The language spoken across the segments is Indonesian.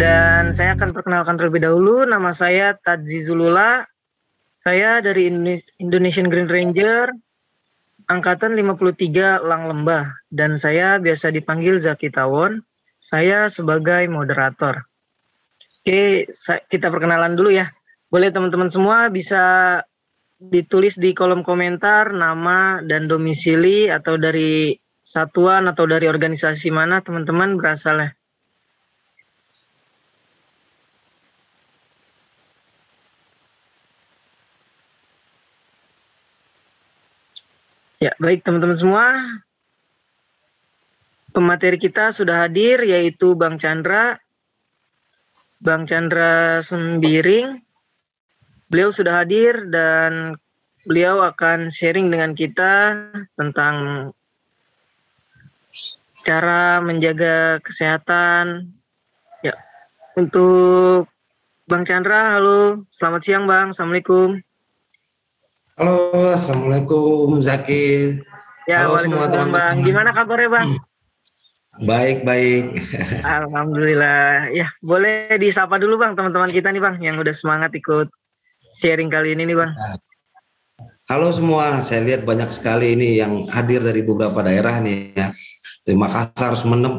Dan saya akan perkenalkan terlebih dahulu, nama saya Tadzi Zulula. Saya dari Indonesian Green Ranger, Angkatan 53 Lang Lembah. Dan saya biasa dipanggil Zaki Tawon. Saya sebagai moderator. Oke, kita perkenalan dulu ya. Boleh teman-teman semua bisa ditulis di kolom komentar nama dan domisili atau dari satuan atau dari organisasi mana teman-teman berasalnya. Ya, baik teman-teman semua. Pemateri kita sudah hadir yaitu Bang Chandra Sembiring. Beliau sudah hadir dan beliau akan sharing dengan kita tentang cara menjaga kesehatan. Ya, untuk Bang Chandra, halo, selamat siang Bang, Assalamualaikum. Halo, Assalamualaikum Zaki. Ya, halo semua teman-teman. Bang, gimana kabarnya Bang? Baik. Alhamdulillah. Ya, boleh disapa dulu Bang teman-teman kita nih Bang yang udah semangat ikut sharing kali ini nih Bang. Halo semua, saya lihat banyak sekali ini yang hadir dari beberapa daerah nih ya. Dari Makassar, Sumeneb,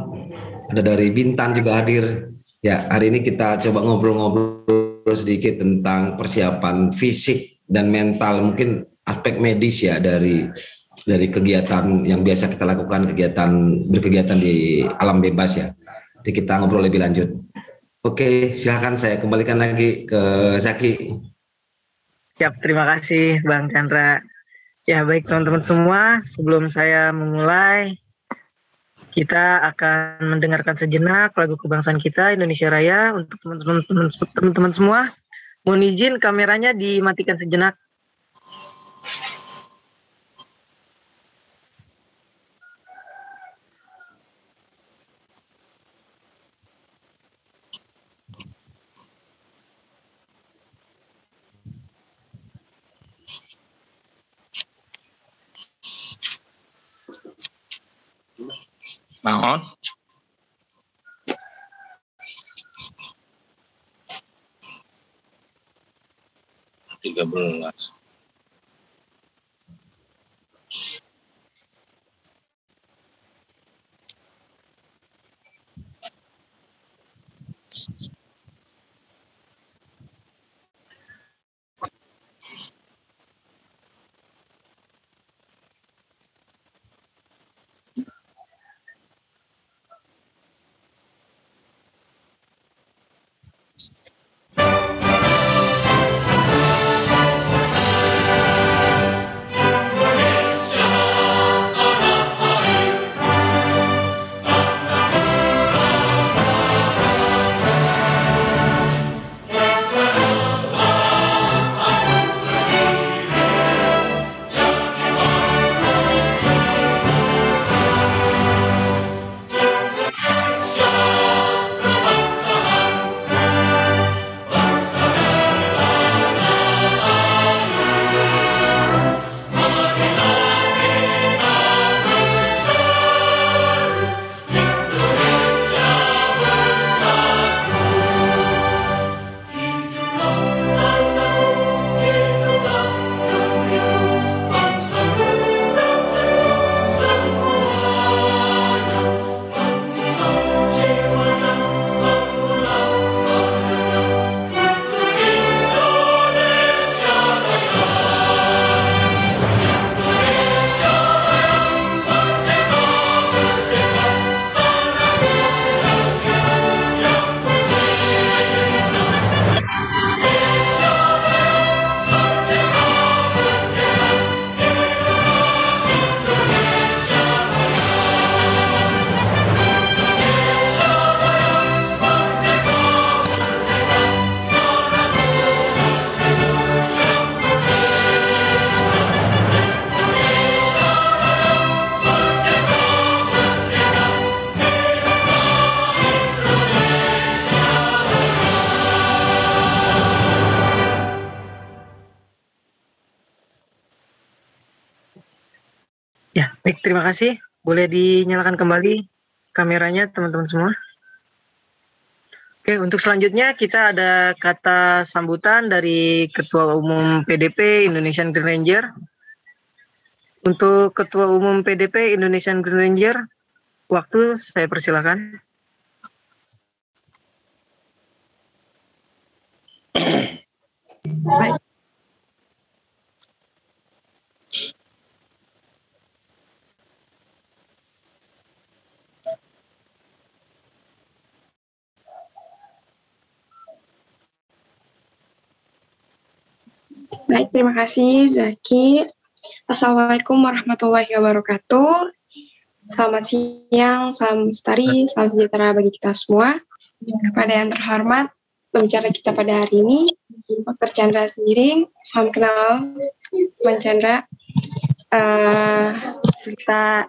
ada dari Bintan juga hadir. Ya, hari ini kita coba ngobrol-ngobrol sedikit tentang persiapan fisik dan mental, mungkin aspek medis ya dari kegiatan yang biasa kita lakukan, berkegiatan di alam bebas ya. Jadi kita ngobrol lebih lanjut. Oke, silahkan saya kembalikan lagi ke Zaki. Siap, terima kasih Bang Chandra. Ya baik teman-teman semua, sebelum saya memulai, kita akan mendengarkan sejenak lagu kebangsaan kita Indonesia Raya. Untuk teman-teman semua, mohon izin kameranya dimatikan sejenak. Naon? Tiga belas. Ya, baik, terima kasih. Boleh dinyalakan kembali kameranya teman-teman semua. Oke, untuk selanjutnya kita ada kata sambutan dari Ketua Umum PDP Indonesian Green Ranger. Untuk Ketua Umum PDP Indonesian Green Ranger, waktu saya persilakan. Baik. Baik, terima kasih Zaki. Assalamualaikum warahmatullahi wabarakatuh. Selamat siang, salam lestari, salam sejahtera bagi kita semua. Kepada yang terhormat, pembicara kita pada hari ini, Dr. Chandra Sembiring. Salam kenal, Bang Chandra. Kita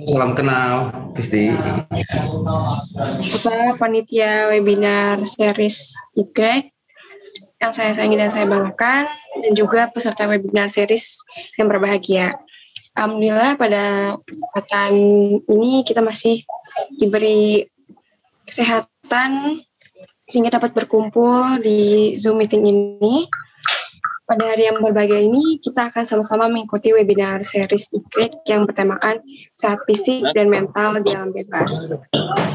Salam kenal, Kristi. kita panitia webinar series Y yang saya sayangi dan saya banggakan, dan juga peserta webinar series yang berbahagia. Alhamdulillah pada kesempatan ini kita masih diberi kesehatan sehingga dapat berkumpul di Zoom meeting ini. Pada hari yang berbahagia ini, kita akan sama-sama mengikuti webinar series IKRIK yang bertemakan sehat fisik dan mental di alam bebas.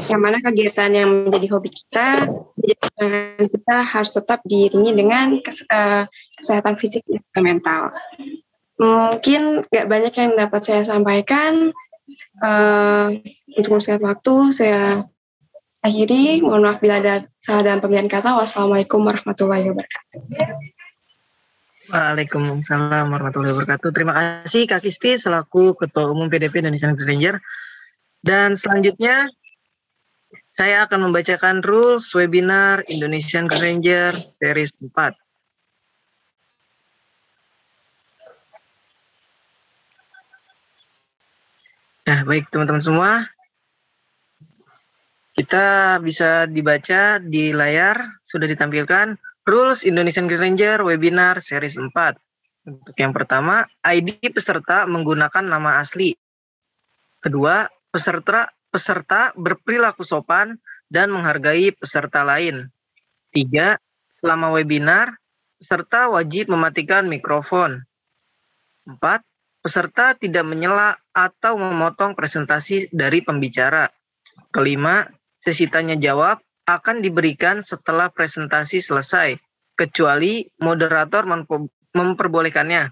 Yang mana kegiatan yang menjadi hobi kita harus tetap diiringi dengan kesehatan fisik dan mental. Mungkin gak banyak yang dapat saya sampaikan. Untuk mempersingkat waktu, saya akhiri. Mohon maaf bila ada salah dalam pemilihan kata. Wassalamualaikum warahmatullahi wabarakatuh. Waalaikumsalam warahmatullahi wabarakatuh. Terima kasih Kak Kisti selaku Ketua Umum PDP Indonesian Green Ranger. Dan selanjutnya saya akan membacakan rules webinar Indonesian Green Ranger series 4. Nah, baik teman-teman semua. Kita bisa dibaca di layar, sudah ditampilkan Rules Indonesian Green Ranger Webinar Series 4. Untuk yang pertama, ID peserta menggunakan nama asli. Kedua, peserta berperilaku sopan dan menghargai peserta lain. 3, selama webinar, peserta wajib mematikan mikrofon. 4, peserta tidak menyela atau memotong presentasi dari pembicara. Kelima, sesi tanya jawab akan diberikan setelah presentasi selesai, kecuali moderator memperbolehkannya.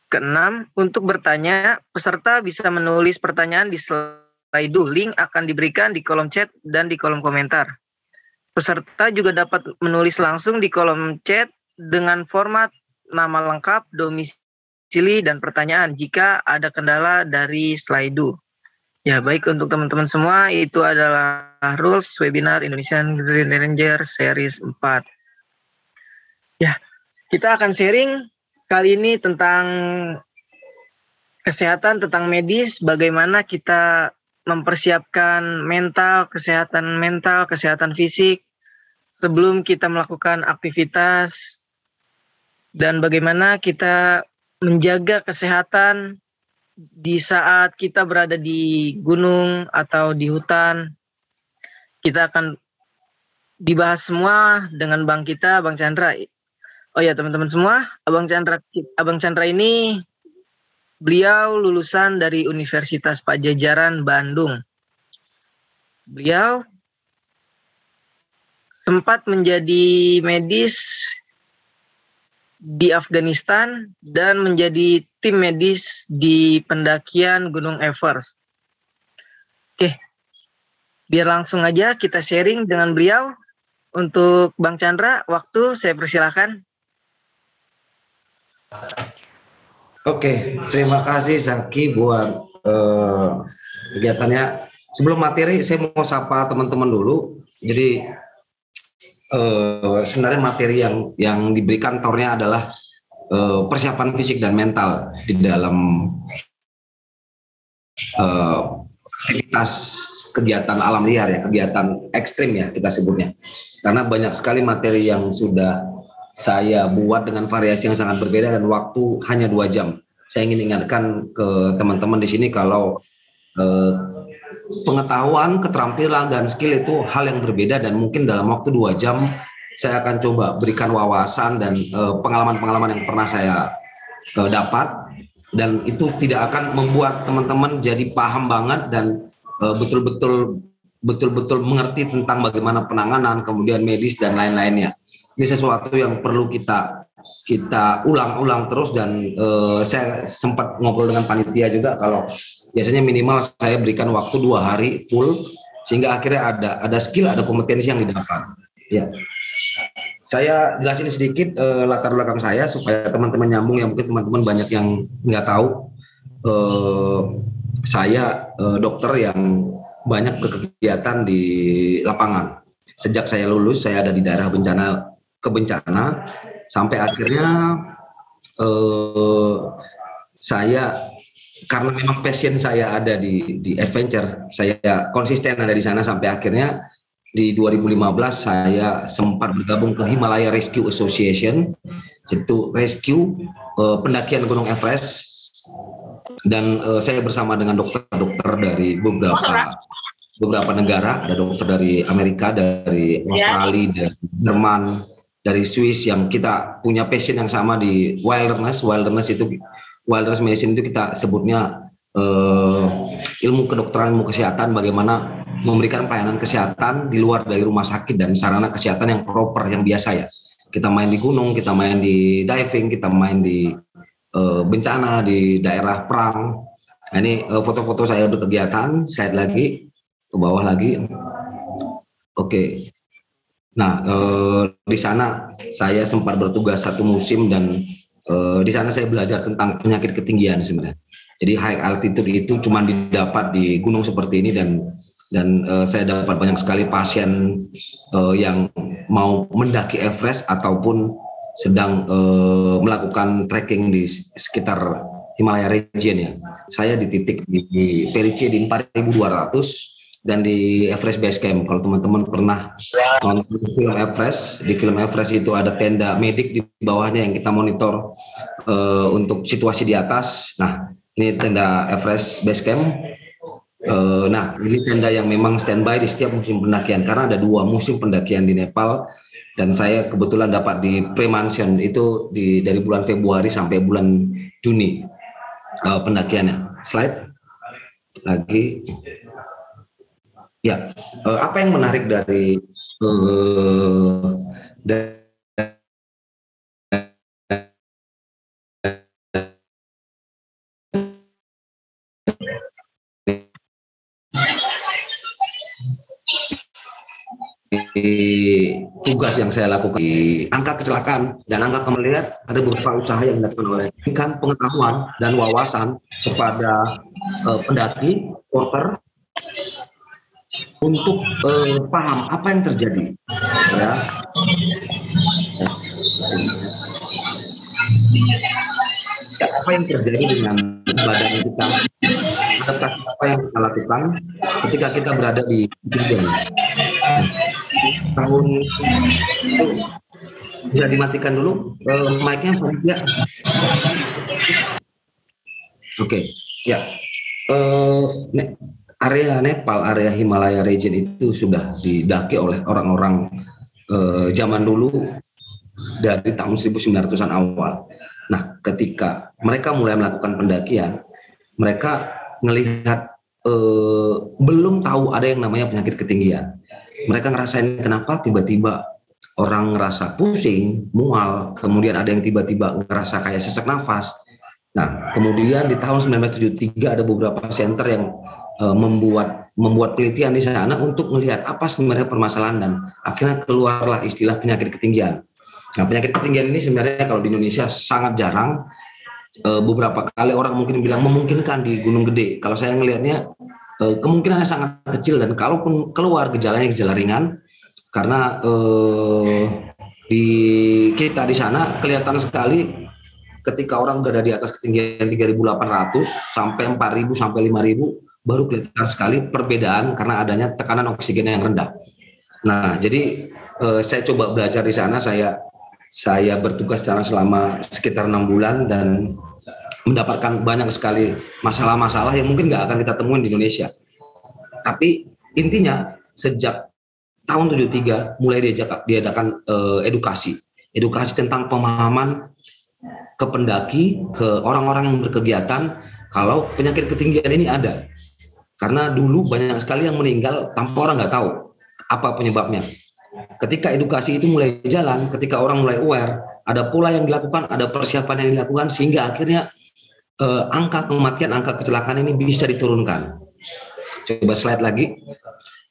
Keenam, untuk bertanya, peserta bisa menulis pertanyaan di Slido. Link akan diberikan di kolom chat dan di kolom komentar. Peserta juga dapat menulis langsung di kolom chat dengan format nama lengkap, domisili, dan pertanyaan jika ada kendala dari Slido. Ya, baik untuk teman-teman semua, itu adalah rules webinar Indonesian Green Ranger Series 4. Ya, kita akan sharing kali ini tentang kesehatan, tentang medis, bagaimana kita mempersiapkan kesehatan fisik sebelum kita melakukan aktivitas, dan bagaimana kita menjaga kesehatan di saat kita berada di gunung atau di hutan. Kita akan dibahas semua dengan Bang kita, Bang Chandra. Oh ya teman-teman semua, Abang Chandra ini beliau lulusan dari Universitas Padjadjaran Bandung. Beliau sempat menjadi medis di Afghanistan dan menjadi tim medis di pendakian Gunung Everest. Oke, biar langsung aja kita sharing dengan beliau. Untuk Bang Chandra, waktu saya persilakan. Oke, terima kasih Zaki buat kegiatannya. Sebelum materi, saya mau sapa teman-teman dulu. Jadi sebenarnya materi yang diberikan tornya adalah persiapan fisik dan mental di dalam aktivitas kegiatan alam liar ya, kegiatan ekstrim ya kita sebutnya. Karena banyak sekali materi yang sudah saya buat dengan variasi yang sangat berbeda dan waktu hanya 2 jam. Saya ingin ingatkan ke teman-teman di sini kalau pengetahuan, keterampilan, dan skill itu hal yang berbeda, dan mungkin dalam waktu 2 jam saya akan coba berikan wawasan dan pengalaman-pengalaman yang pernah saya dapat, dan itu tidak akan membuat teman-teman jadi paham banget dan betul-betul mengerti tentang bagaimana penanganan, kemudian medis dan lain-lainnya. Ini sesuatu yang perlu kita ulang-ulang terus, dan saya sempat ngobrol dengan panitia juga kalau biasanya minimal saya berikan waktu 2 hari full, sehingga akhirnya ada skill, ada kompetensi yang didapat. Ya, saya jelasin sedikit latar belakang saya supaya teman-teman nyambung, yang mungkin teman-teman banyak yang nggak tahu. Saya dokter yang banyak berkegiatan di lapangan. Sejak saya lulus, saya ada di daerah bencana sampai akhirnya saya, karena memang passion saya ada di adventure, saya konsisten ada di sana sampai akhirnya di 2015 saya sempat bergabung ke Himalaya Rescue Association, itu rescue pendakian Gunung Everest, dan saya bersama dengan dokter-dokter dari beberapa negara, ada dokter dari Amerika, dari Australia, dari Jerman, dari Swiss, yang kita punya passion yang sama di wilderness medicine itu kita sebutnya ilmu kedokteran, ilmu kesehatan, bagaimana memberikan pelayanan kesehatan di luar dari rumah sakit dan sarana kesehatan yang proper, yang biasa ya. Kita main di gunung, kita main di diving, kita main di bencana, di daerah perang. Nah, ini foto-foto saya berkegiatan, slide lagi, ke bawah lagi. Oke. Nah, di sana saya sempat bertugas 1 musim, dan di sana saya belajar tentang penyakit ketinggian sebenarnya. Jadi high altitude itu cuma didapat di gunung seperti ini, dan saya dapat banyak sekali pasien yang mau mendaki Everest ataupun sedang melakukan trekking di sekitar Himalaya region ya. Saya di titik di Perice di 4.200 dan di Everest Base Camp. Kalau teman-teman pernah nonton film Everest, di film Everest itu ada tenda medik di bawahnya yang kita monitor untuk situasi di atas. Nah, ini tenda Everest Base Camp. Nah, ini tenda yang memang standby di setiap musim pendakian, karena ada 2 musim pendakian di Nepal, dan saya kebetulan dapat di pre-mansion itu dari bulan Februari sampai bulan Juni pendakiannya. Slide lagi. Ya, apa yang menarik dari tugas yang saya lakukan di angka kecelakaan dan angka kematian, ada beberapa usaha yang dilakukan oleh pengetahuan dan wawasan kepada pendaki, porter, untuk paham apa yang terjadi, ya. Apa yang terjadi dengan badan kita, adaptasi apa yang kita lakukan ketika kita berada di hujan. Tahun itu bisa dimatikan dulu mic-nya, ya. Oke, ya. Area Nepal, area Himalaya region itu sudah didaki oleh orang-orang zaman dulu dari tahun 1900-an awal. Nah, ketika mereka mulai melakukan pendakian, mereka melihat belum tahu ada yang namanya penyakit ketinggian. Mereka ngerasain kenapa tiba-tiba orang ngerasa pusing, mual, kemudian ada yang tiba-tiba ngerasa kayak sesak nafas. Nah, kemudian di tahun 1973 ada beberapa center yang membuat penelitian di sana untuk melihat apa sebenarnya permasalahan, dan akhirnya keluarlah istilah penyakit ketinggian. Nah, penyakit ketinggian ini sebenarnya kalau di Indonesia sangat jarang. Beberapa kali orang mungkin bilang memungkinkan di Gunung Gede. Kalau saya ngelihatnya kemungkinannya sangat kecil, dan kalaupun keluar gejalanya gejala ringan, karena di kita di sana kelihatan sekali ketika orang berada di atas ketinggian 3.800 sampai 4.000 sampai 5.000 baru kelihatan sekali perbedaan karena adanya tekanan oksigen yang rendah. Nah, jadi saya coba belajar di sana, saya bertugas sana selama sekitar 6 bulan dan mendapatkan banyak sekali masalah-masalah yang mungkin nggak akan kita temuin di Indonesia. Tapi intinya sejak tahun 73 mulai diadakan edukasi tentang pemahaman ke pendaki, ke orang-orang yang berkegiatan kalau penyakit ketinggian ini ada. Karena dulu banyak sekali yang meninggal tanpa orang nggak tahu apa penyebabnya. Ketika edukasi itu mulai jalan, ketika orang mulai aware, ada pola yang dilakukan, ada persiapan yang dilakukan, sehingga akhirnya angka kematian, angka kecelakaan ini bisa diturunkan. Coba slide lagi.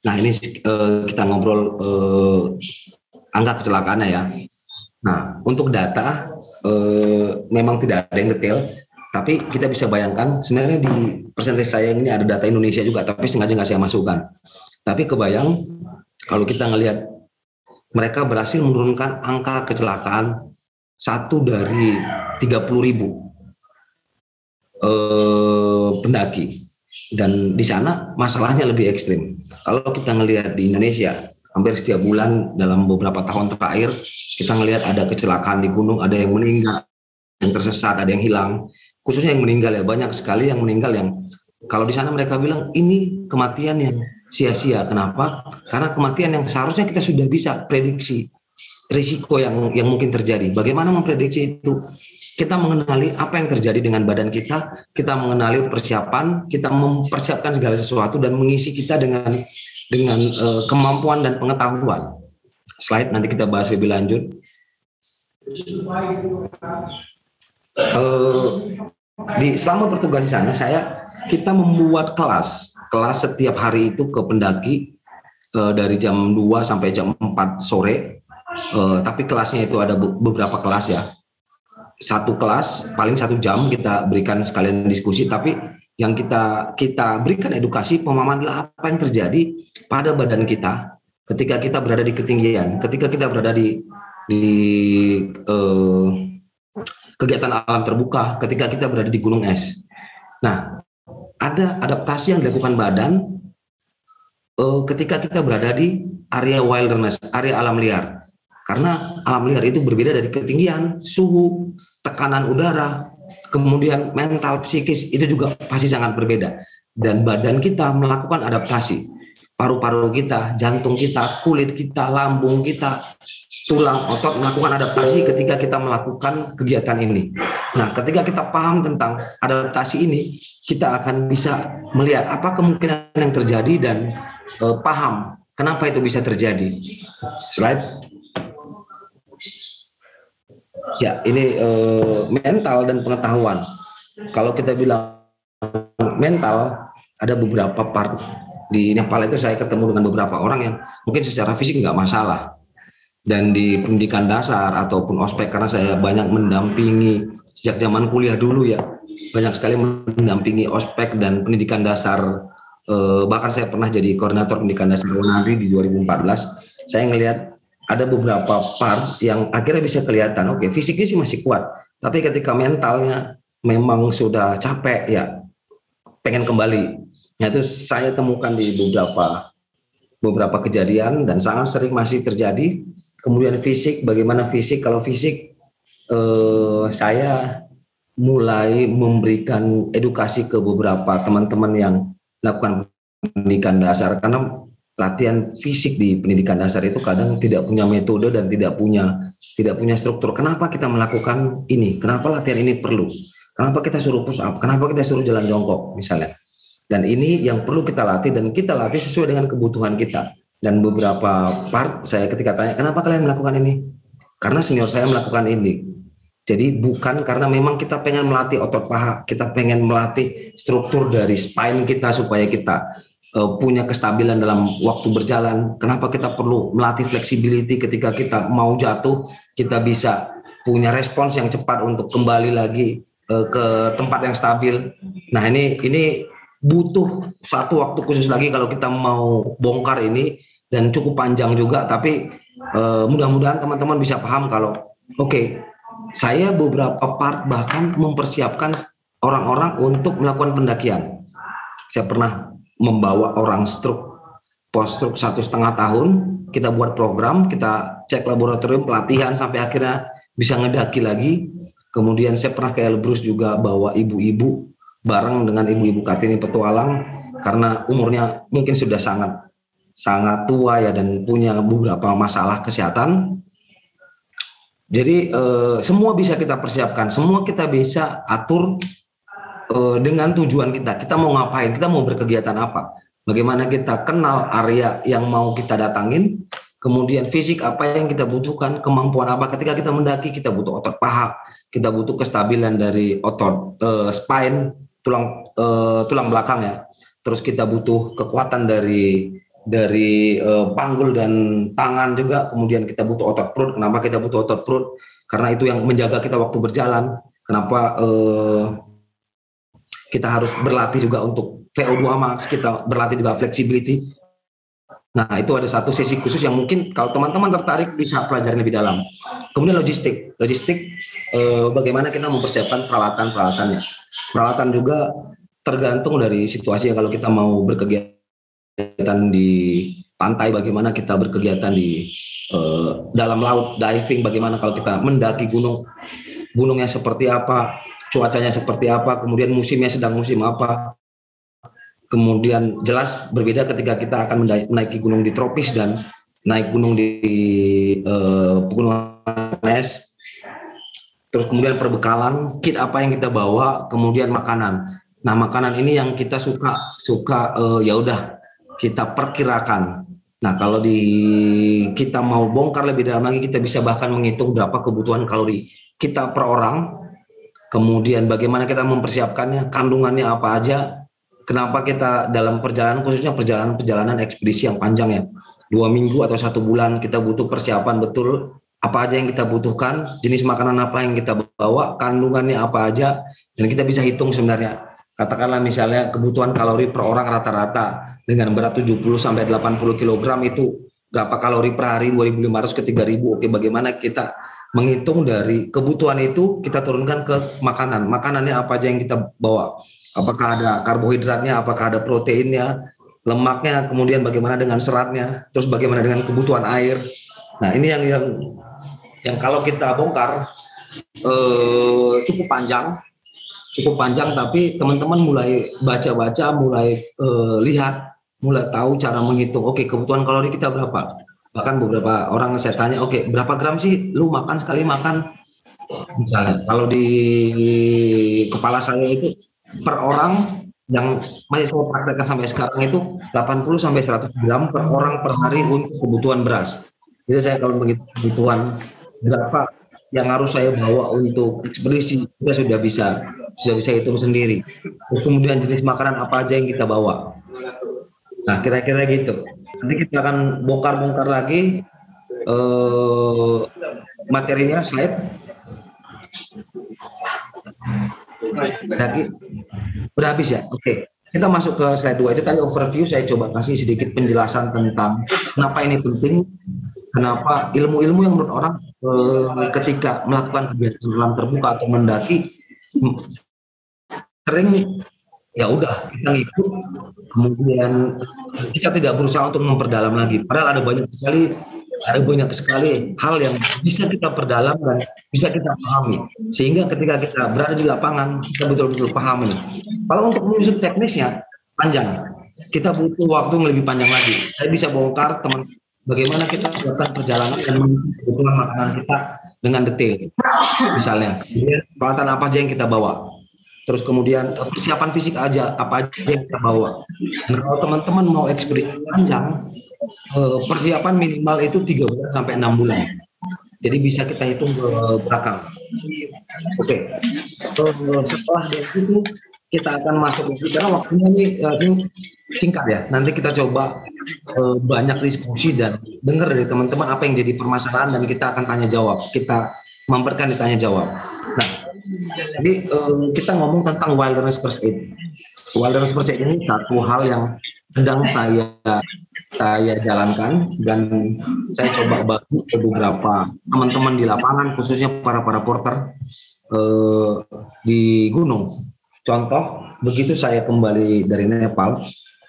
Nah ini kita ngobrol angka kecelakaannya ya. Nah untuk data memang tidak ada yang detail, tapi kita bisa bayangkan sebenarnya di presentasi saya ini ada data Indonesia juga, tapi sengaja nggak saya masukkan. Tapi kebayang kalau kita ngelihat mereka berhasil menurunkan angka kecelakaan 1 dari 30.000 pendaki. Dan di sana masalahnya lebih ekstrim. Kalau kita ngelihat di Indonesia, hampir setiap bulan dalam beberapa tahun terakhir, kita ngelihat ada kecelakaan di gunung, ada yang meninggal, yang tersesat, ada yang hilang. Khususnya yang meninggal ya, banyak sekali yang meninggal yang kalau di sana mereka bilang ini kematian yang sia-sia. Kenapa? Karena kematian yang seharusnya kita sudah bisa prediksi risiko yang mungkin terjadi. Bagaimana memprediksi itu? Kita mengenali apa yang terjadi dengan badan kita mengenali persiapan, kita mempersiapkan segala sesuatu dan mengisi kita dengan kemampuan dan pengetahuan. Slide nanti kita bahas lebih lanjut. Selama bertugas di sana, kita membuat kelas setiap hari itu ke pendaki dari jam 2 sampai jam 4 sore. Tapi kelasnya itu ada beberapa kelas ya. Satu kelas paling 1 jam kita berikan sekalian diskusi, tapi yang kita berikan edukasi pemahaman adalah apa yang terjadi pada badan kita ketika kita berada di ketinggian, ketika kita berada di kegiatan alam terbuka, ketika kita berada di gunung es. Nah, ada adaptasi yang dilakukan badan ketika kita berada di area wilderness, area alam liar. Karena alam liar itu berbeda dari ketinggian, suhu, tekanan udara, kemudian mental, psikis, itu juga pasti sangat berbeda. Dan badan kita melakukan adaptasi. Paru-paru kita, jantung kita, kulit kita, lambung kita, tulang, otot melakukan adaptasi ketika kita melakukan kegiatan ini. Nah, ketika kita paham tentang adaptasi ini, kita akan bisa melihat apa kemungkinan yang terjadi dan paham kenapa itu bisa terjadi. Slide. Ya, ini mental dan pengetahuan. Kalau kita bilang mental, ada beberapa part di Nepal itu saya ketemu dengan beberapa orang yang mungkin secara fisik nggak masalah. Dan di pendidikan dasar ataupun ospek, karena saya banyak mendampingi sejak zaman kuliah dulu ya, banyak sekali mendampingi ospek dan pendidikan dasar. Bahkan saya pernah jadi koordinator pendidikan dasar UNADRI di 2014. Saya ngelihat ada beberapa part yang akhirnya bisa kelihatan, oke, fisiknya sih masih kuat, tapi ketika mentalnya memang sudah capek, ya pengen kembali. Nah, itu saya temukan di beberapa kejadian dan sangat sering masih terjadi. Kemudian fisik, bagaimana fisik? Kalau fisik, saya mulai memberikan edukasi ke beberapa teman-teman yang melakukan pendidikan dasar, karena latihan fisik di pendidikan dasar itu kadang tidak punya metode dan tidak punya struktur. Kenapa kita melakukan ini? Kenapa latihan ini perlu? Kenapa kita suruh push up? Kenapa kita suruh jalan jongkok misalnya? Dan ini yang perlu kita latih, dan kita latih sesuai dengan kebutuhan kita. Dan beberapa part saya ketika tanya, kenapa kalian melakukan ini? Karena senior saya melakukan ini. Jadi bukan karena memang kita pengen melatih otot paha, kita pengen melatih struktur dari spine kita supaya kita punya kestabilan dalam waktu berjalan. Kenapa kita perlu melatih flexibility ketika kita mau jatuh, kita bisa punya respons yang cepat untuk kembali lagi ke tempat yang stabil. Nah, ini butuh satu waktu khusus lagi kalau kita mau bongkar ini, dan cukup panjang juga, tapi mudah-mudahan teman-teman bisa paham kalau oke, saya beberapa part bahkan mempersiapkan orang-orang untuk melakukan pendakian. Saya pernah membawa orang post stroke 1,5 tahun, kita buat program, kita cek laboratorium, pelatihan sampai akhirnya bisa ngedaki lagi. Kemudian saya pernah ke Elbrus juga bawa ibu-ibu bareng dengan ibu-ibu Kartini Petualang, karena umurnya mungkin sudah sangat tua ya dan punya beberapa masalah kesehatan. Jadi semua bisa kita persiapkan, semua kita bisa atur dengan tujuan kita. Kita mau ngapain, kita mau berkegiatan apa, bagaimana kita kenal area yang mau kita datangin, kemudian fisik apa yang kita butuhkan, kemampuan apa. Ketika kita mendaki, kita butuh otot paha, kita butuh kestabilan dari otot spine, tulang belakang ya. Terus kita butuh kekuatan dari panggul dan tangan juga. Kemudian kita butuh otot perut. Kenapa kita butuh otot perut? Karena itu yang menjaga kita waktu berjalan. Kenapa kita harus berlatih juga untuk VO2 max, kita berlatih juga flexibility. Nah, itu ada satu sesi khusus yang mungkin kalau teman-teman tertarik bisa pelajari lebih dalam. Kemudian logistik bagaimana kita mempersiapkan peralatan-peralatannya. Peralatan juga tergantung dari situasi. Kalau kita mau berkegiatan di pantai, bagaimana kita berkegiatan di dalam laut, diving, bagaimana kalau kita mendaki gunungnya seperti apa, cuacanya seperti apa, kemudian musimnya sedang musim apa. Kemudian jelas berbeda ketika kita akan menaiki gunung di tropis dan naik gunung di pegunungan es. Terus kemudian perbekalan, kit apa yang kita bawa, kemudian makanan. Nah, makanan ini yang kita suka ya udah kita perkirakan. Nah, kalau kita mau bongkar lebih dalam lagi, kita bisa bahkan menghitung berapa kebutuhan kalori kita per orang. Kemudian bagaimana kita mempersiapkannya, kandungannya apa aja. Kenapa kita dalam perjalanan, khususnya perjalanan ekspedisi yang panjang ya, 2 minggu atau 1 bulan, kita butuh persiapan betul apa aja yang kita butuhkan, jenis makanan apa yang kita bawa, kandungannya apa aja, dan kita bisa hitung sebenarnya. Katakanlah misalnya kebutuhan kalori per orang rata-rata dengan berat 70 sampai 80 kg itu berapa kalori per hari, 2.500 ke 3.000. Oke, bagaimana kita menghitung dari kebutuhan itu kita turunkan ke makanan. Makanannya apa aja yang kita bawa? Apakah ada karbohidratnya, apakah ada proteinnya, lemaknya, kemudian bagaimana dengan seratnya, terus bagaimana dengan kebutuhan air. Nah, ini yang kalau kita bongkar cukup panjang, tapi teman-teman mulai baca-baca, mulai lihat, mulai tahu cara menghitung. Oke, kebutuhan kalori kita berapa? Bahkan beberapa orang saya tanya, oke, berapa gram sih lu makan sekali makan? Misalnya, kalau di kepala saya itu per orang yang masih saya praktekkan sampai sekarang itu 80 sampai 100 gram per orang per hari untuk kebutuhan beras. Jadi saya kalau menghitung kebutuhan berapa yang harus saya bawa untuk ekspedisi, kita sudah bisa hitung sendiri. Terus kemudian jenis makanan apa aja yang kita bawa. Nah, kira-kira gitu. Nanti kita akan bongkar-bongkar lagi materinya, slide. Udah habis ya? Oke. Kita masuk ke slide 2. Itu tadi overview, saya coba kasih sedikit penjelasan tentang kenapa ini penting, kenapa ilmu-ilmu yang menurut orang ketika melakukan kegiatan alam terbuka atau mendaki sering ya udah kita ngikut, kemudian kita tidak berusaha untuk memperdalam lagi. Padahal ada banyak sekali hal yang bisa kita perdalam dan bisa kita pahami. Sehingga ketika kita berada di lapangan, kita betul-betul paham ini. Kalau untuk menyusun teknisnya panjang, kita butuh waktu yang lebih panjang lagi. Saya bisa bongkar teman bagaimana kita melakukan perjalanan dan mengikuti kebutuhan makanan kita dengan detail. Misalnya, peralatan apa aja yang kita bawa. Terus kemudian persiapan fisik aja apa aja yang kita bawa. Dan kalau teman-teman mau ekspedisi panjang, persiapan minimal itu 3 bulan sampai 6 bulan. Jadi bisa kita hitung ke belakang. Oke. Setelah itu kita akan masuk karena waktunya ini singkat ya. Nanti kita coba banyak diskusi dan dengar dari teman-teman apa yang jadi permasalahan dan kita akan tanya jawab. Kita mamperkan ditanya jawab. Nah, jadi kita ngomong tentang wilderness first aid. Wilderness first aid ini satu hal yang sedang saya jalankan dan saya coba bagi ke beberapa teman-teman di lapangan, khususnya para porter di gunung. Contoh, begitu saya kembali dari Nepal,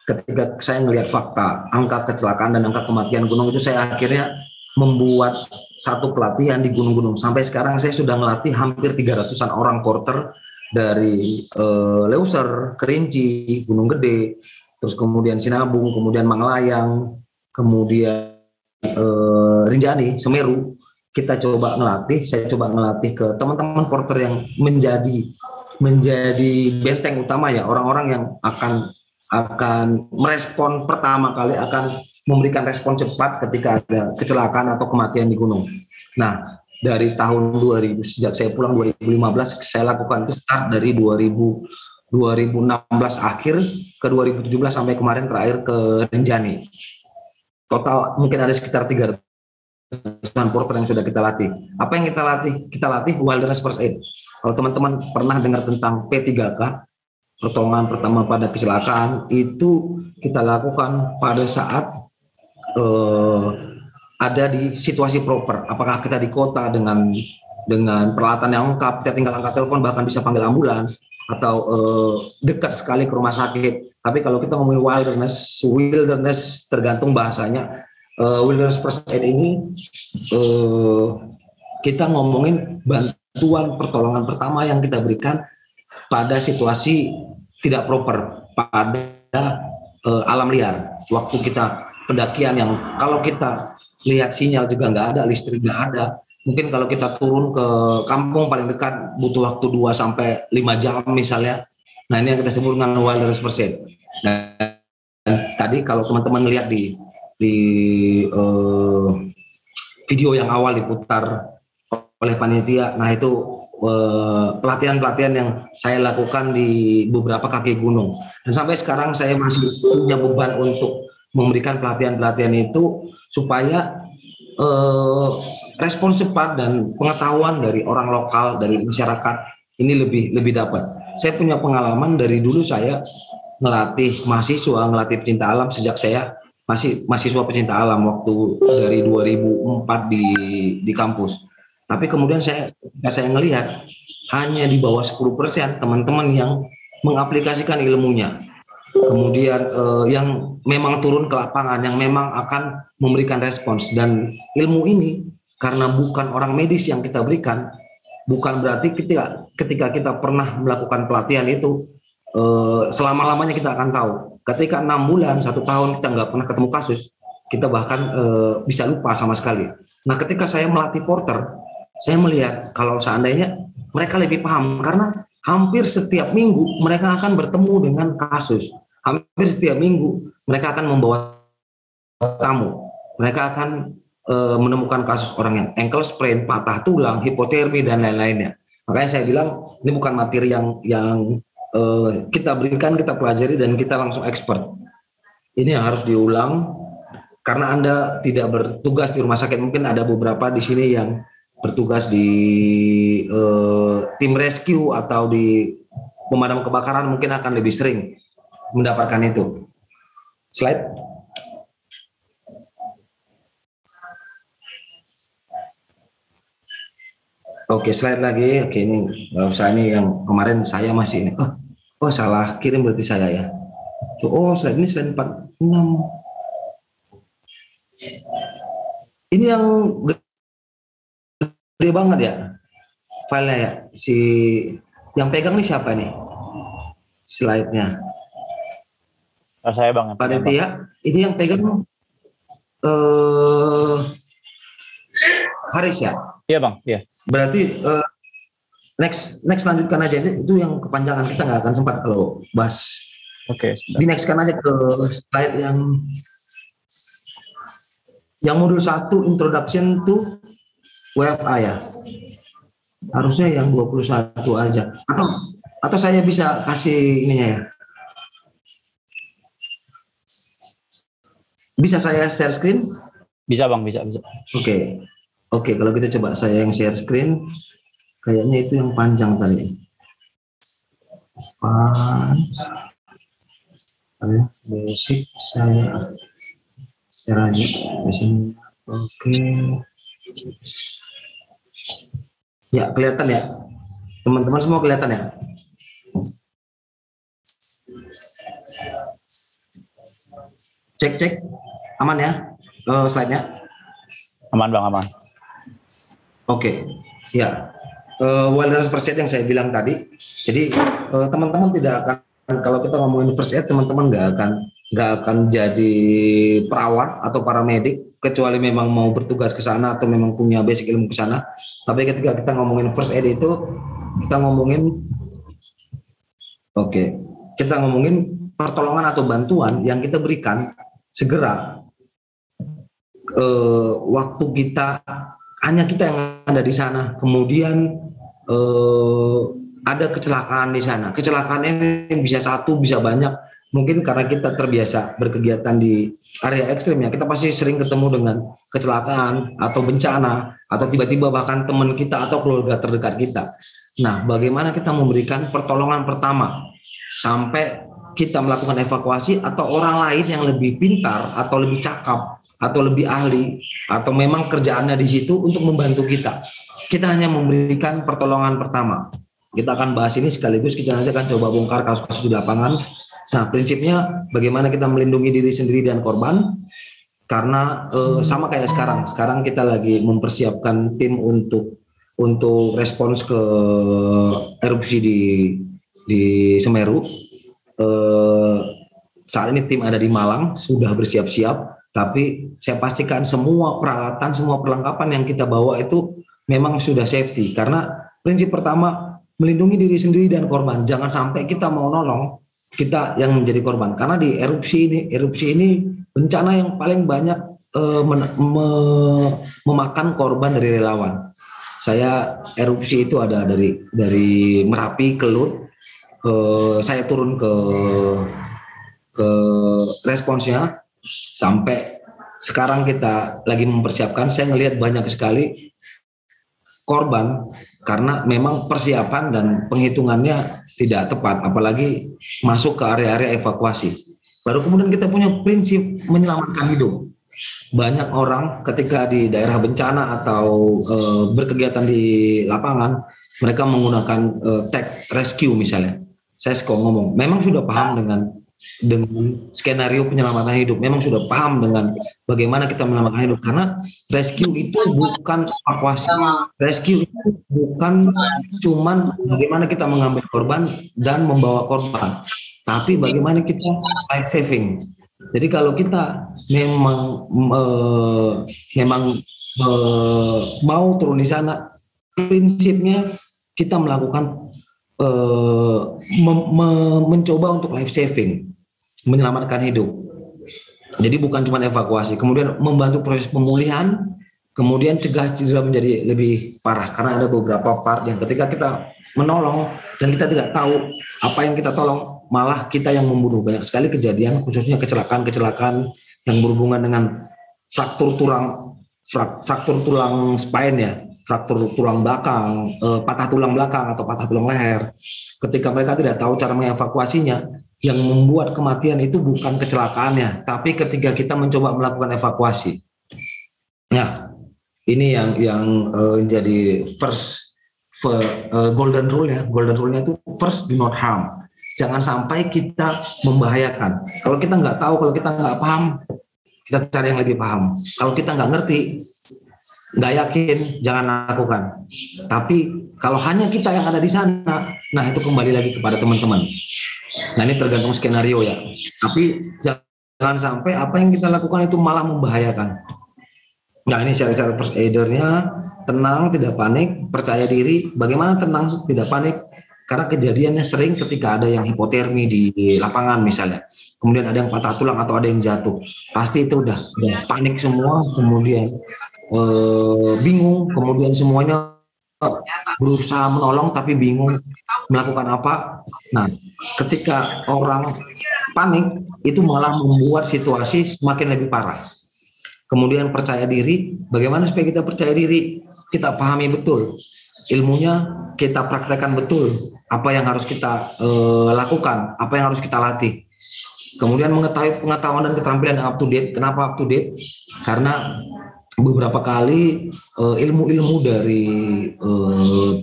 ketika saya melihat fakta angka kecelakaan dan angka kematian gunung itu, saya akhirnya membuat satu pelatihan di gunung-gunung. Sampai sekarang saya sudah melatih hampir 300-an orang porter dari Leuser, Kerinci, Gunung Gede, terus kemudian Sinabung, kemudian Manglayang, kemudian Rinjani, Semeru. Kita coba ngelatih, saya coba ngelatih ke teman-teman porter yang menjadi benteng utama ya, orang-orang yang akan merespon pertama kali, akan memberikan respon cepat ketika ada kecelakaan atau kematian di gunung. Nah, dari tahun 2000, sejak saya pulang 2015, saya lakukan itu start dari 2016 akhir ke 2017 sampai kemarin terakhir ke Rinjani. Total mungkin ada sekitar 300 porter yang sudah kita latih. Apa yang kita latih? Kita latih wilderness first aid. Kalau teman-teman pernah dengar tentang P3K, pertolongan pertama pada kecelakaan, itu kita lakukan pada saat ada di situasi proper. Apakah kita di kota dengan peralatan yang lengkap, kita tinggal angkat telepon, bahkan bisa panggil ambulans, atau dekat sekali ke rumah sakit. Tapi kalau kita ngomongin wilderness tergantung bahasanya. Wilderness first aid ini kita ngomongin bantuan pertolongan pertama yang kita berikan pada situasi tidak proper, pada alam liar. Waktu kita pendakian yang kalau kita lihat sinyal juga nggak ada, listrik nggak ada. Mungkin kalau kita turun ke kampung paling dekat butuh waktu 2-5 jam misalnya. Nah, ini yang kita sebut dengan wilderness first aid. Dan tadi kalau teman-teman lihat di video yang awal diputar oleh panitia, nah itu pelatihan-pelatihan yang saya lakukan di beberapa kaki gunung. Dan sampai sekarang saya masih punya beban untuk memberikan pelatihan-pelatihan itu supaya respon cepat dan pengetahuan dari orang lokal, dari masyarakat ini lebih dapat. Saya punya pengalaman dari dulu, saya ngelatih mahasiswa, ngelatih pecinta alam sejak saya masih mahasiswa pecinta alam waktu dari 2004 di kampus. Tapi kemudian saya ngelihat hanya di bawah 10% teman-teman yang mengaplikasikan ilmunya. Kemudian yang memang turun ke lapangan, yang memang akan memberikan respons. Dan ilmu ini karena bukan orang medis yang kita berikan, bukan berarti ketika kita pernah melakukan pelatihan itu selama-lamanya kita akan tahu. Ketika 6 bulan, 1 tahun kita nggak pernah ketemu kasus, kita bahkan bisa lupa sama sekali. Nah, ketika saya melatih porter, saya melihat kalau seandainya mereka lebih paham, karena hampir setiap minggu mereka akan bertemu dengan kasus. Hampir setiap minggu mereka akan membawa tamu. Mereka akan menemukan kasus orang yang ankle sprain, patah tulang, hipotermi, dan lain-lainnya. Makanya saya bilang ini bukan materi yang kita berikan, kita pelajari, dan kita langsung expert. Ini yang harus diulang karena Anda tidak bertugas di rumah sakit. Mungkin ada beberapa di sini yang bertugas di tim rescue atau di pemadam kebakaran, mungkin akan lebih sering mendapatkan itu. Slide. Oke, slide lagi. Oke, ini nggak usah, ini yang kemarin saya masih ini. Oh, salah kirim berarti saya ya. Oh, slide ini slide 46. Ini yang gede banget ya filenya ya. Si yang pegang nih siapa nih? Slide-nya. Oh, saya Bang. Panitia, ini yang pegang Haris ya? Iya Bang, iya. Berarti next lanjutkan aja, itu yang kepanjangan, kita nggak akan sempat kalau bahas. Oke. Di nextkan aja ke slide yang modul 1, introduction to WFA ya. Harusnya yang 21 aja. Atau saya bisa kasih ininya ya. Bisa saya share screen? Bisa Bang, bisa. Oke, kalau gitu coba saya yang share screen. Kayaknya itu yang panjang tadi. Basic saya share aja. Oke. Ya, kelihatan ya? Teman-teman semua kelihatan ya? Cek. Aman ya? Slide-nya? Aman Bang, aman. Oke. Ya. Wilderness first aid yang saya bilang tadi. Jadi teman-teman tidak akan kalau kita ngomongin first aid, teman-teman nggak akan jadi perawat atau paramedik kecuali memang mau bertugas ke sana atau memang punya basic ilmu ke sana. Tapi ketika kita ngomongin first aid itu kita ngomongin kita ngomongin pertolongan atau bantuan yang kita berikan segera waktu hanya kita yang ada di sana. Kemudian ada kecelakaan di sana. Kecelakaan ini bisa satu, bisa banyak. Mungkin karena kita terbiasa berkegiatan di area ekstrim ya, kita pasti sering ketemu dengan kecelakaan atau bencana atau tiba-tiba bahkan teman kita atau keluarga terdekat kita. Nah, bagaimana kita memberikan pertolongan pertama sampai kita melakukan evakuasi atau orang lain yang lebih pintar atau lebih cakap atau lebih ahli atau memang kerjaannya di situ untuk membantu kita. Kita hanya memberikan pertolongan pertama. Kita akan bahas ini sekaligus kita nanti akan coba bongkar kasus-kasus di lapangan. Nah, prinsipnya bagaimana kita melindungi diri sendiri dan korban, karena sama kayak sekarang. Sekarang kita lagi mempersiapkan tim untuk respons ke erupsi di Semeru. Saat ini tim ada di Malang sudah bersiap-siap, tapi saya pastikan semua peralatan, semua perlengkapan yang kita bawa itu memang sudah safety, karena prinsip pertama melindungi diri sendiri dan korban. Jangan sampai kita mau nolong, kita yang menjadi korban, karena di erupsi ini bencana yang paling banyak memakan korban dari relawan. Saya erupsi itu ada dari Merapi ke Lut, saya turun ke responsnya sampai sekarang kita lagi mempersiapkan. Saya ngelihat banyak sekali korban karena memang persiapan dan penghitungannya tidak tepat, apalagi masuk ke area-area evakuasi. Baru kemudian kita punya prinsip menyelamatkan hidup. Banyak orang ketika di daerah bencana atau berkegiatan di lapangan, mereka menggunakan tag rescue misalnya. Saya suka ngomong, memang sudah paham dengan skenario penyelamatan hidup, memang sudah paham dengan bagaimana kita menyelamatkan hidup, karena rescue itu bukan evakuasi, rescue itu bukan cuman bagaimana kita mengambil korban dan membawa korban, tapi bagaimana kita life saving. Jadi kalau kita memang mau turun di sana, prinsipnya kita melakukan mencoba untuk life saving, menyelamatkan hidup. Jadi bukan cuma evakuasi, kemudian membantu proses pemulihan, kemudian cegah cedera menjadi lebih parah, karena ada beberapa part yang ketika kita menolong dan kita tidak tahu apa yang kita tolong, malah kita yang membunuh. Banyak sekali kejadian, khususnya kecelakaan yang berhubungan dengan fraktur tulang spine ya, fraktur tulang belakang, patah tulang belakang atau patah tulang leher. Ketika mereka tidak tahu cara mengevakuasinya, yang membuat kematian itu bukan kecelakaannya, tapi ketika kita mencoba melakukan evakuasi. Nah, ini yang jadi golden rule ya. Golden rule-nya itu first do not harm. Jangan sampai kita membahayakan. Kalau kita nggak tahu, kalau kita nggak paham, kita cari yang lebih paham. Kalau kita nggak ngerti, nggak yakin, jangan lakukan. Tapi kalau hanya kita yang ada di sana, nah itu kembali lagi kepada teman-teman. Nah ini tergantung skenario ya. Tapi jangan sampai apa yang kita lakukan itu malah membahayakan. Nah ini syarat-syarat first aider-nya: tenang, tidak panik, percaya diri. Bagaimana tenang, tidak panik? Karena kejadiannya sering ketika ada yang hipotermi di lapangan misalnya. Kemudian ada yang patah tulang atau ada yang jatuh. Pasti itu udah panik semua, kemudian bingung, kemudian semuanya berusaha menolong tapi bingung melakukan apa. Nah, ketika orang panik itu malah membuat situasi semakin lebih parah. Kemudian percaya diri, bagaimana supaya kita percaya diri? Kita pahami betul ilmunya, kita praktekkan betul apa yang harus kita lakukan, apa yang harus kita latih. Kemudian mengetahui pengetahuan dan keterampilan yang up to date. Kenapa up to date? Karena beberapa kali ilmu-ilmu dari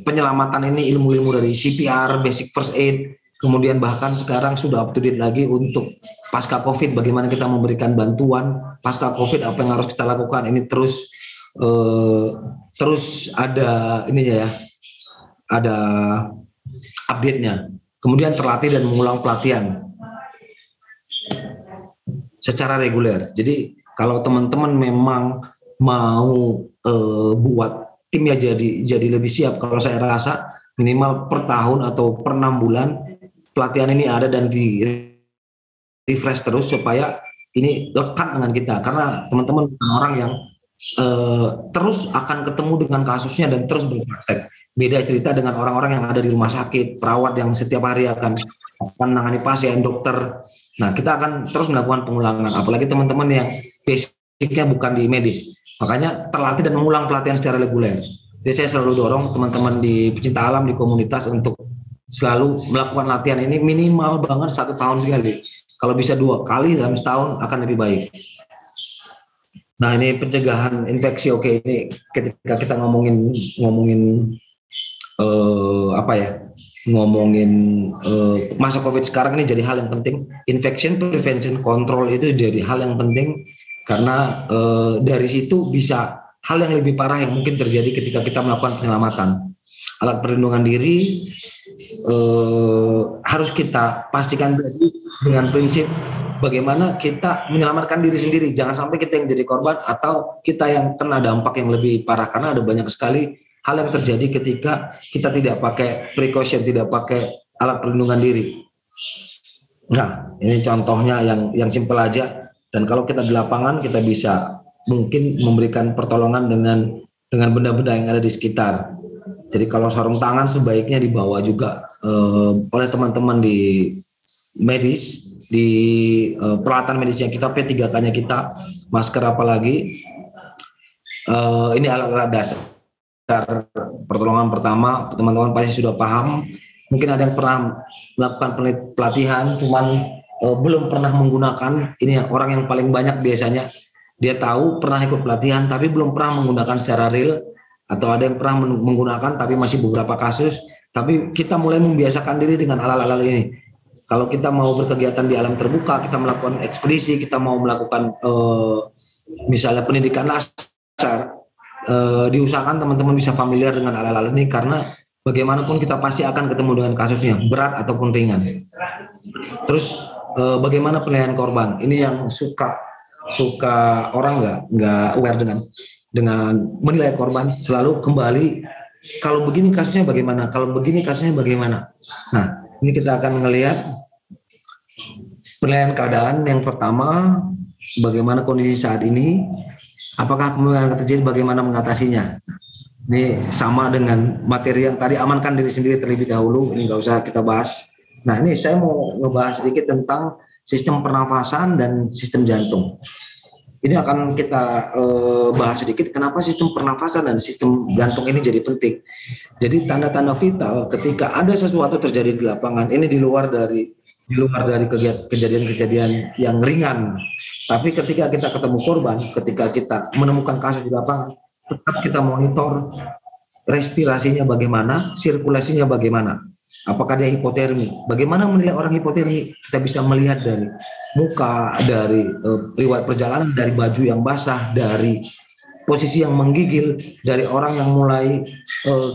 penyelamatan ini, ilmu-ilmu dari CPR, basic first aid, kemudian bahkan sekarang sudah up to date lagi untuk pasca COVID, bagaimana kita memberikan bantuan pasca COVID, apa yang harus kita lakukan. Ini terus ada ininya ya, ada update-nya. kemudian terlatih dan mengulang pelatihan secara reguler. Jadi kalau teman-teman memang mau buat timnya jadi lebih siap, kalau saya rasa minimal per tahun atau per 6 bulan pelatihan ini ada dan di refresh terus supaya ini lekat dengan kita, karena teman-teman orang yang terus akan ketemu dengan kasusnya dan terus berpraktek. Beda cerita dengan orang-orang yang ada di rumah sakit, perawat yang setiap hari akan menangani pasien, dokter. Nah, kita akan terus melakukan pengulangan, apalagi teman-teman yang basicnya bukan di medis. Makanya terlatih dan mengulang pelatihan secara reguler. Jadi saya selalu dorong teman-teman di pecinta alam, di komunitas untuk selalu melakukan latihan ini minimal banget 1 tahun sekali. Kalau bisa 2 kali dalam setahun akan lebih baik. Nah, ini pencegahan infeksi. Oke, ini ketika kita ngomongin masa COVID sekarang ini jadi hal yang penting. Infection prevention control itu jadi hal yang penting karena dari situ bisa hal yang lebih parah yang mungkin terjadi ketika kita melakukan penyelamatan. Alat perlindungan diri harus kita pastikan dengan prinsip bagaimana kita menyelamatkan diri sendiri. Jangan sampai kita yang jadi korban atau kita yang kena dampak yang lebih parah, karena ada banyak sekali hal yang terjadi ketika kita tidak pakai precaution, tidak pakai alat perlindungan diri. Nah, ini contohnya yang simpel aja. Dan kalau kita di lapangan, kita bisa mungkin memberikan pertolongan dengan benda-benda yang ada di sekitar. Jadi kalau sarung tangan sebaiknya dibawa juga oleh teman-teman di medis, di peralatan medisnya kita, P3K-nya kita, masker apalagi. Ini alat-alat dasar pertolongan pertama, teman-teman pasti sudah paham. Mungkin ada yang pernah melakukan pelatihan, cuman belum pernah menggunakan. Ini orang yang paling banyak biasanya. Dia tahu pernah ikut pelatihan, tapi belum pernah menggunakan secara real. Atau ada yang pernah menggunakan, tapi masih beberapa kasus. Tapi kita mulai membiasakan diri dengan alat-alat ini. Kalau kita mau berkegiatan di alam terbuka, kita melakukan ekspedisi, kita mau melakukan misalnya pendidikan dasar, diusahakan teman-teman bisa familiar dengan alat-alat ini, karena bagaimanapun kita pasti akan ketemu dengan kasusnya, berat ataupun ringan. Terus bagaimana penilaian korban? Ini yang suka orang nggak aware dengan menilai korban. Selalu kembali, kalau begini kasusnya bagaimana, kalau begini kasusnya bagaimana. Nah, ini kita akan melihat penilaian keadaan. Yang pertama, bagaimana kondisi saat ini, apakah kemungkinan terjadi, bagaimana mengatasinya. Ini sama dengan materi yang tadi, amankan diri sendiri terlebih dahulu, ini nggak usah kita bahas. Nah, ini saya mau ngebahas sedikit tentang sistem pernafasan dan sistem jantung. Ini akan kita bahas sedikit kenapa sistem pernafasan dan sistem jantung ini jadi penting. Jadi tanda-tanda vital ketika ada sesuatu terjadi di lapangan, ini di luar dari kejadian-kejadian yang ringan. Tapi ketika kita ketemu korban, ketika kita menemukan kasus di lapangan, tetap kita monitor respirasinya bagaimana, sirkulasinya bagaimana. Apakah dia hipotermi? Bagaimana menilai orang hipotermi? Kita bisa melihat dari muka, dari riwayat perjalanan, dari baju yang basah, dari posisi yang menggigil, dari orang yang mulai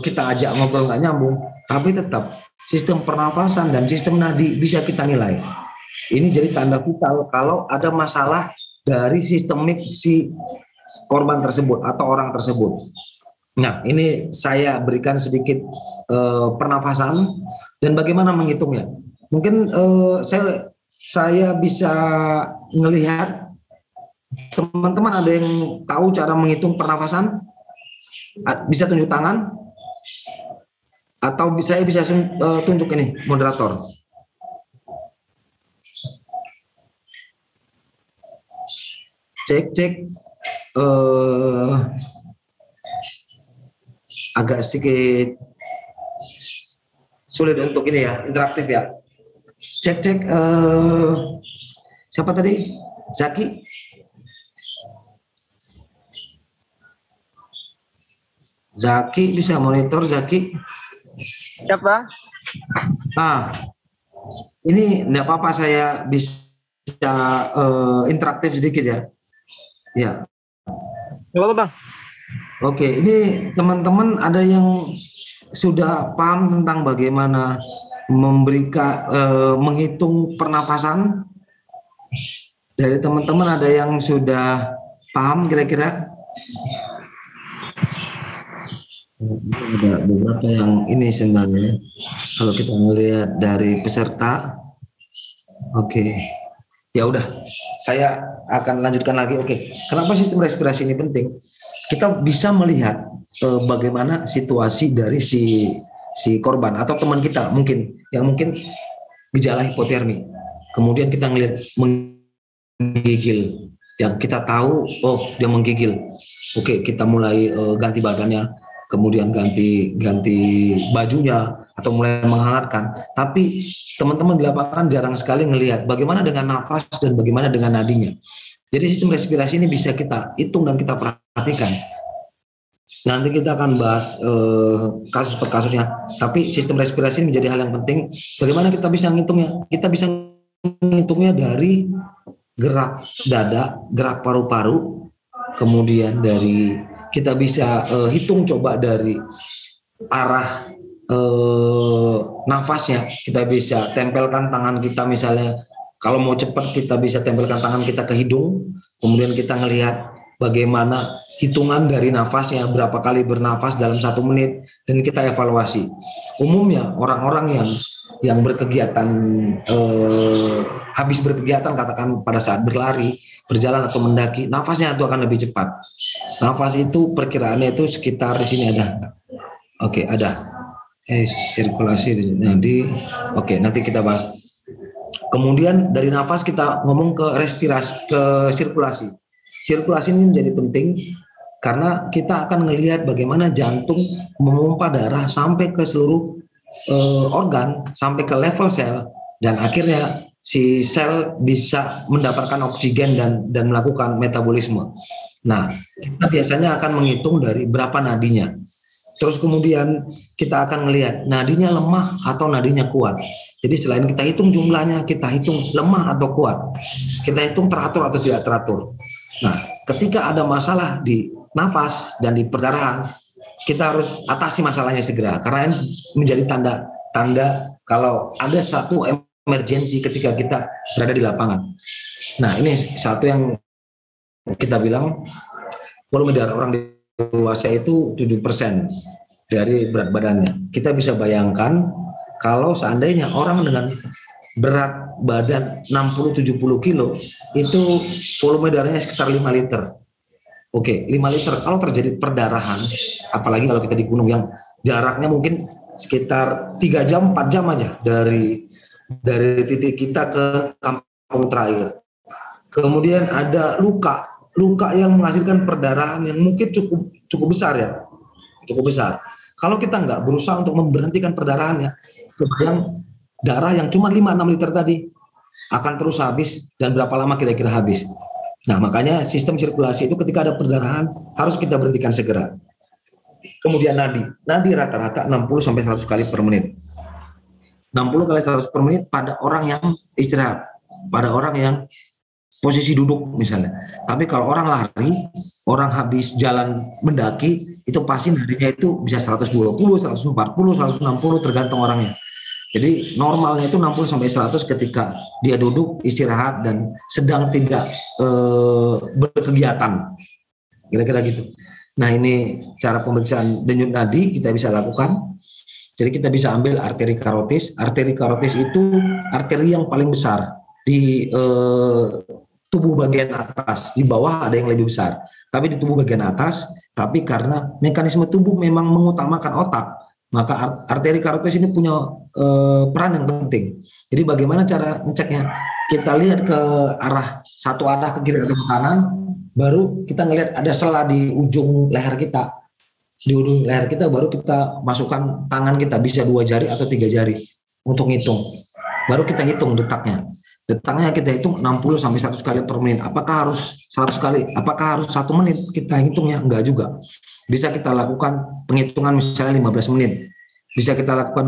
kita ajak ngobrol nggak nyambung. Tapi tetap sistem pernafasan dan sistem nadi bisa kita nilai. Ini jadi tanda vital kalau ada masalah dari sistemik si korban tersebut atau orang tersebut. Nah, ini saya berikan sedikit pernafasan dan bagaimana menghitungnya. Mungkin saya bisa melihat teman-teman ada yang tahu cara menghitung pernafasan, bisa tunjuk tangan atau saya bisa tunjuk ini moderator. Cek. Agak sedikit sulit untuk ini ya, interaktif ya. Cek. Siapa tadi? Zaki? Zaki bisa monitor, Zaki? Siapa? Ini enggak apa-apa, saya bisa interaktif sedikit ya. Ya. Nggak apa-apa, Bang. Oke, ini teman-teman ada yang sudah paham tentang bagaimana menghitung pernafasan dari teman-teman. Ada yang sudah paham kira-kira? Ada beberapa yang ini sebenarnya kalau kita melihat dari peserta. Oke. Ya udah, saya akan lanjutkan lagi. Oke, kenapa sistem respirasi ini penting? Kita bisa melihat bagaimana situasi dari si korban atau teman kita mungkin gejala hipotermi. Kemudian kita melihat menggigil. Yang kita tahu, oh dia menggigil. Oke, kita mulai ganti badannya, kemudian ganti bajunya atau mulai menghangatkan. Tapi teman-teman di lapangan jarang sekali melihat bagaimana dengan nafas dan bagaimana dengan nadinya. Jadi sistem respirasi ini bisa kita hitung dan kita perhatikan. Nanti kita akan bahas kasus per kasusnya. Tapi sistem respirasi ini menjadi hal yang penting. Bagaimana kita bisa menghitungnya? Kita bisa menghitungnya dari gerak dada, gerak paru-paru, kemudian dari kita bisa hitung coba dari arah nafasnya. Kita bisa tempelkan tangan kita, misalnya kalau mau cepat kita bisa tempelkan tangan kita ke hidung, kemudian kita ngelihat bagaimana hitungan dari nafasnya, berapa kali bernafas dalam 1 menit, dan kita evaluasi. Umumnya orang-orang yang berkegiatan habis berkegiatan, katakan pada saat berlari, berjalan atau mendaki, nafasnya itu akan lebih cepat. Nafas itu perkiraannya itu sekitar di sini ada. Oke, ada. Sirkulasi nanti. Oke, nanti kita bahas. Kemudian dari nafas kita ngomong ke respirasi, ke sirkulasi. Sirkulasi ini menjadi penting karena kita akan melihat bagaimana jantung memompa darah sampai ke seluruh organ, sampai ke level sel, dan akhirnya si sel bisa mendapatkan oksigen dan melakukan metabolisme. Nah, kita biasanya akan menghitung dari berapa nadinya. Terus kemudian kita akan melihat nadinya lemah atau nadinya kuat. Jadi selain kita hitung jumlahnya, kita hitung lemah atau kuat. Kita hitung teratur atau tidak teratur. Nah, ketika ada masalah di nafas dan di perdarahan, kita harus atasi masalahnya segera. Karena ini menjadi tanda kalau ada satu emergensi ketika kita berada di lapangan. Nah, ini satu yang kita bilang volume darah orang dewasa itu 7% dari berat badannya. Kita bisa bayangkan kalau seandainya orang dengan berat badan 60-70 kilo itu volume darahnya sekitar 5 liter. Oke, 5 liter. Kalau terjadi perdarahan, apalagi kalau kita di gunung yang jaraknya mungkin sekitar 3 jam, 4 jam aja dari titik kita ke kampung terakhir. Kemudian ada luka yang menghasilkan perdarahan yang mungkin cukup besar ya, cukup besar. Kalau kita nggak berusaha untuk memberhentikan perdarahannya, kemudian darah yang cuma 5-6 liter tadi akan terus habis, dan berapa lama kira-kira habis. Nah, makanya sistem sirkulasi itu ketika ada perdarahan harus kita berhentikan segera. Kemudian nadi rata-rata 60-100 kali per menit. 60 kali 100 per menit pada orang yang istirahat, pada orang yang posisi duduk misalnya. Tapi kalau orang lari, orang habis jalan mendaki, itu pasti nadinya itu bisa 120, 140, 160 tergantung orangnya. Jadi normalnya itu 60-100 ketika dia duduk, istirahat, dan sedang tidak berkegiatan. Kira-kira gitu. Nah, ini cara pemeriksaan denyut nadi kita bisa lakukan. Jadi kita bisa ambil arteri karotis. Arteri karotis itu arteri yang paling besar di tubuh bagian atas. Di bawah ada yang lebih besar, tapi di tubuh bagian atas. Tapi karena mekanisme tubuh memang mengutamakan otak, maka arteri karotis ini punya peran yang penting. Jadi bagaimana cara ngeceknya? Kita lihat ke satu arah, ke kiri atau ke kanan, baru kita ngelihat ada sela di ujung leher kita. Di ujung leher kita baru kita masukkan tangan kita, bisa 2 jari atau 3 jari untuk ngitung. Baru kita hitung detaknya. Detaknya kita hitung 60-100 kali per menit. Apakah harus 100 kali? Apakah harus 1 menit kita hitungnya? Enggak juga. Bisa kita lakukan penghitungan misalnya 15 menit. Bisa kita lakukan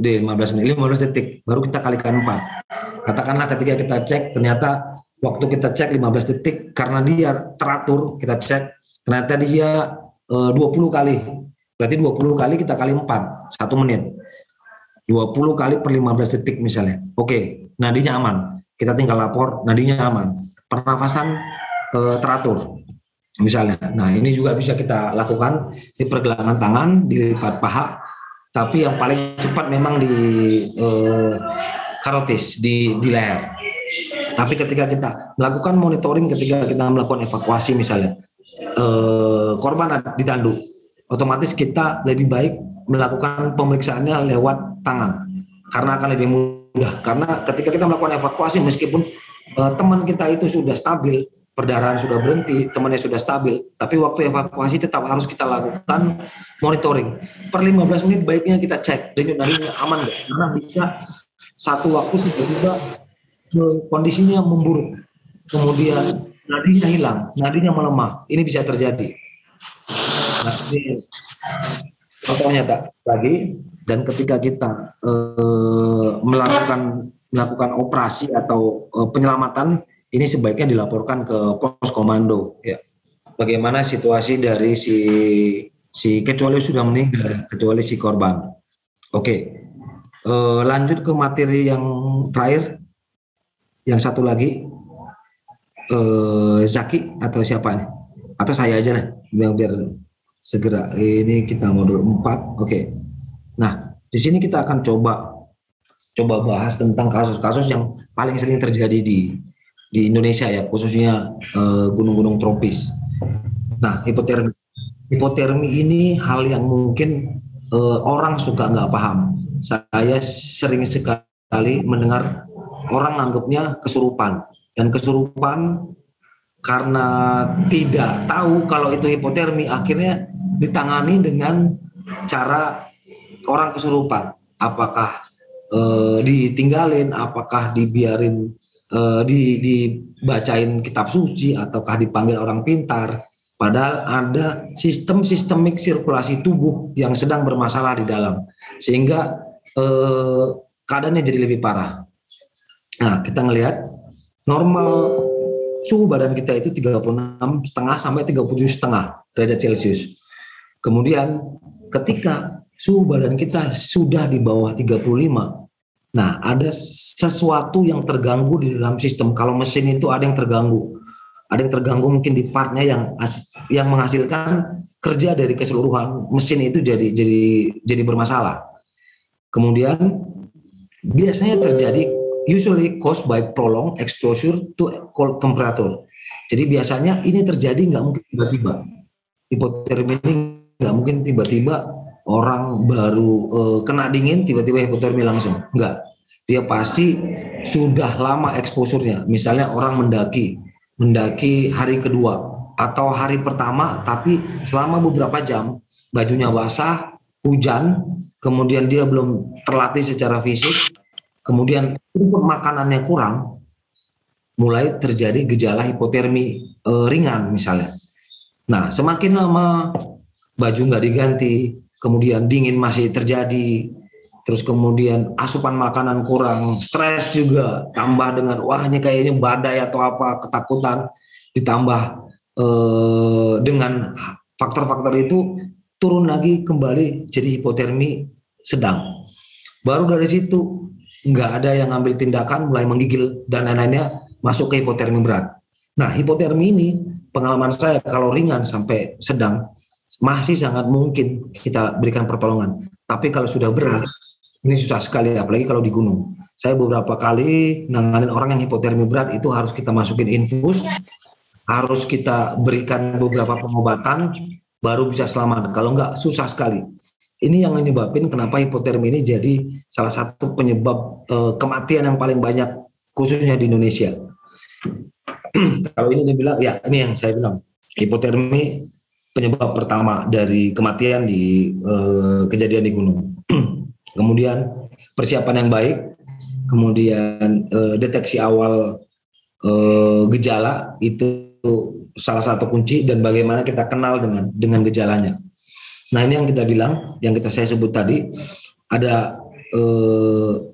15 menit, 15 detik. Baru kita kalikan 4. Katakanlah ketika kita cek, ternyata waktu kita cek 15 detik, karena dia teratur, kita cek, ternyata dia 20 kali. Berarti 20 kali kita kali 4, 1 menit. 20 kali per 15 detik misalnya. Oke, nadinya aman. Kita tinggal lapor, nadinya aman. Pernafasan teratur misalnya. Nah, ini juga bisa kita lakukan di pergelangan tangan, dilipat paha, tapi yang paling cepat memang di karotis, di leher. Tapi ketika kita melakukan monitoring, ketika kita melakukan evakuasi misalnya, korban ditandu, otomatis kita lebih baik melakukan pemeriksaannya lewat tangan, karena akan lebih mudah. Karena ketika kita melakukan evakuasi, meskipun teman kita itu sudah stabil, perdarahan sudah berhenti, temannya sudah stabil, tapi waktu evakuasi tetap harus kita lakukan monitoring. Per 15 menit baiknya kita cek denyut nadinya aman nggak, karena bisa satu waktu tiba-tiba kondisinya memburuk, kemudian nadinya hilang, nadinya melemah. Ini bisa terjadi. Nah, ini contohnya tak lagi. Dan ketika kita melakukan operasi atau penyelamatan, ini sebaiknya dilaporkan ke pos komando. Ya. Bagaimana situasi dari si kecuali sudah meninggal, kecuali si korban. Oke, lanjut ke materi yang terakhir. Yang satu lagi, Zaki atau siapa nih? Atau saya aja lah, biar segera. Ini kita modul 4. Oke. Nah, di sini kita akan coba bahas tentang kasus-kasus yang paling sering terjadi di Indonesia ya, khususnya gunung-gunung tropis. Nah, hipotermi ini hal yang mungkin orang suka nggak paham. Saya sering sekali mendengar orang anggapnya kesurupan, dan kesurupan karena tidak tahu kalau itu hipotermi, akhirnya ditangani dengan cara orang kesurupan. Apakah ditinggalin, apakah dibiarin dibacain kitab suci, ataukah dipanggil orang pintar, padahal ada sistemik sirkulasi tubuh yang sedang bermasalah di dalam, sehingga keadaannya jadi lebih parah. Nah, kita ngelihat normal suhu badan kita itu 36,5 sampai 37,5 derajat Celcius. Kemudian ketika suhu badan kita sudah di bawah 35, nah ada sesuatu yang terganggu di dalam sistem. Kalau mesin itu ada yang terganggu mungkin di partnya yang menghasilkan kerja dari keseluruhan mesin itu jadi bermasalah. Kemudian biasanya terjadi usually caused by prolonged exposure to cold temperature. Jadi biasanya ini terjadi nggak mungkin tiba-tiba. Hipotermi ini nggak mungkin tiba-tiba orang baru kena dingin tiba-tiba hipotermi langsung. Nggak. Dia pasti sudah lama exposure-nya. Misalnya orang mendaki hari kedua atau hari pertama, tapi selama beberapa jam bajunya basah, hujan, kemudian dia belum terlatih secara fisik, kemudian makanannya kurang, mulai terjadi gejala hipotermi ringan misalnya. Nah, semakin lama baju nggak diganti, kemudian dingin masih terjadi, terus kemudian asupan makanan kurang, stres juga, tambah dengan wah ini kayaknya badai atau apa, ketakutan, ditambah dengan faktor-faktor itu turun lagi kembali jadi hipotermi sedang. Baru dari situ nggak ada yang ngambil tindakan, mulai menggigil dan lain-lainnya, masuk ke hipotermi berat. Nah, hipotermi ini pengalaman saya kalau ringan sampai sedang masih sangat mungkin kita berikan pertolongan. Tapi kalau sudah berat, ini susah sekali, apalagi kalau di gunung. Saya beberapa kali nanganin orang yang hipotermi berat itu harus kita masukin infus, harus kita berikan beberapa pengobatan, baru bisa selamat. Kalau nggak, susah sekali. Ini yang menyebabkan kenapa hipotermi ini jadi salah satu penyebab kematian yang paling banyak khususnya di Indonesia. Kalau ini dibilang, ya ini yang saya bilang, hipotermi penyebab pertama dari kematian di kejadian di gunung. Kemudian persiapan yang baik, kemudian deteksi awal gejala itu salah satu kunci, dan bagaimana kita kenal dengan gejalanya. Nah, ini yang kita bilang, yang saya sebut tadi, ada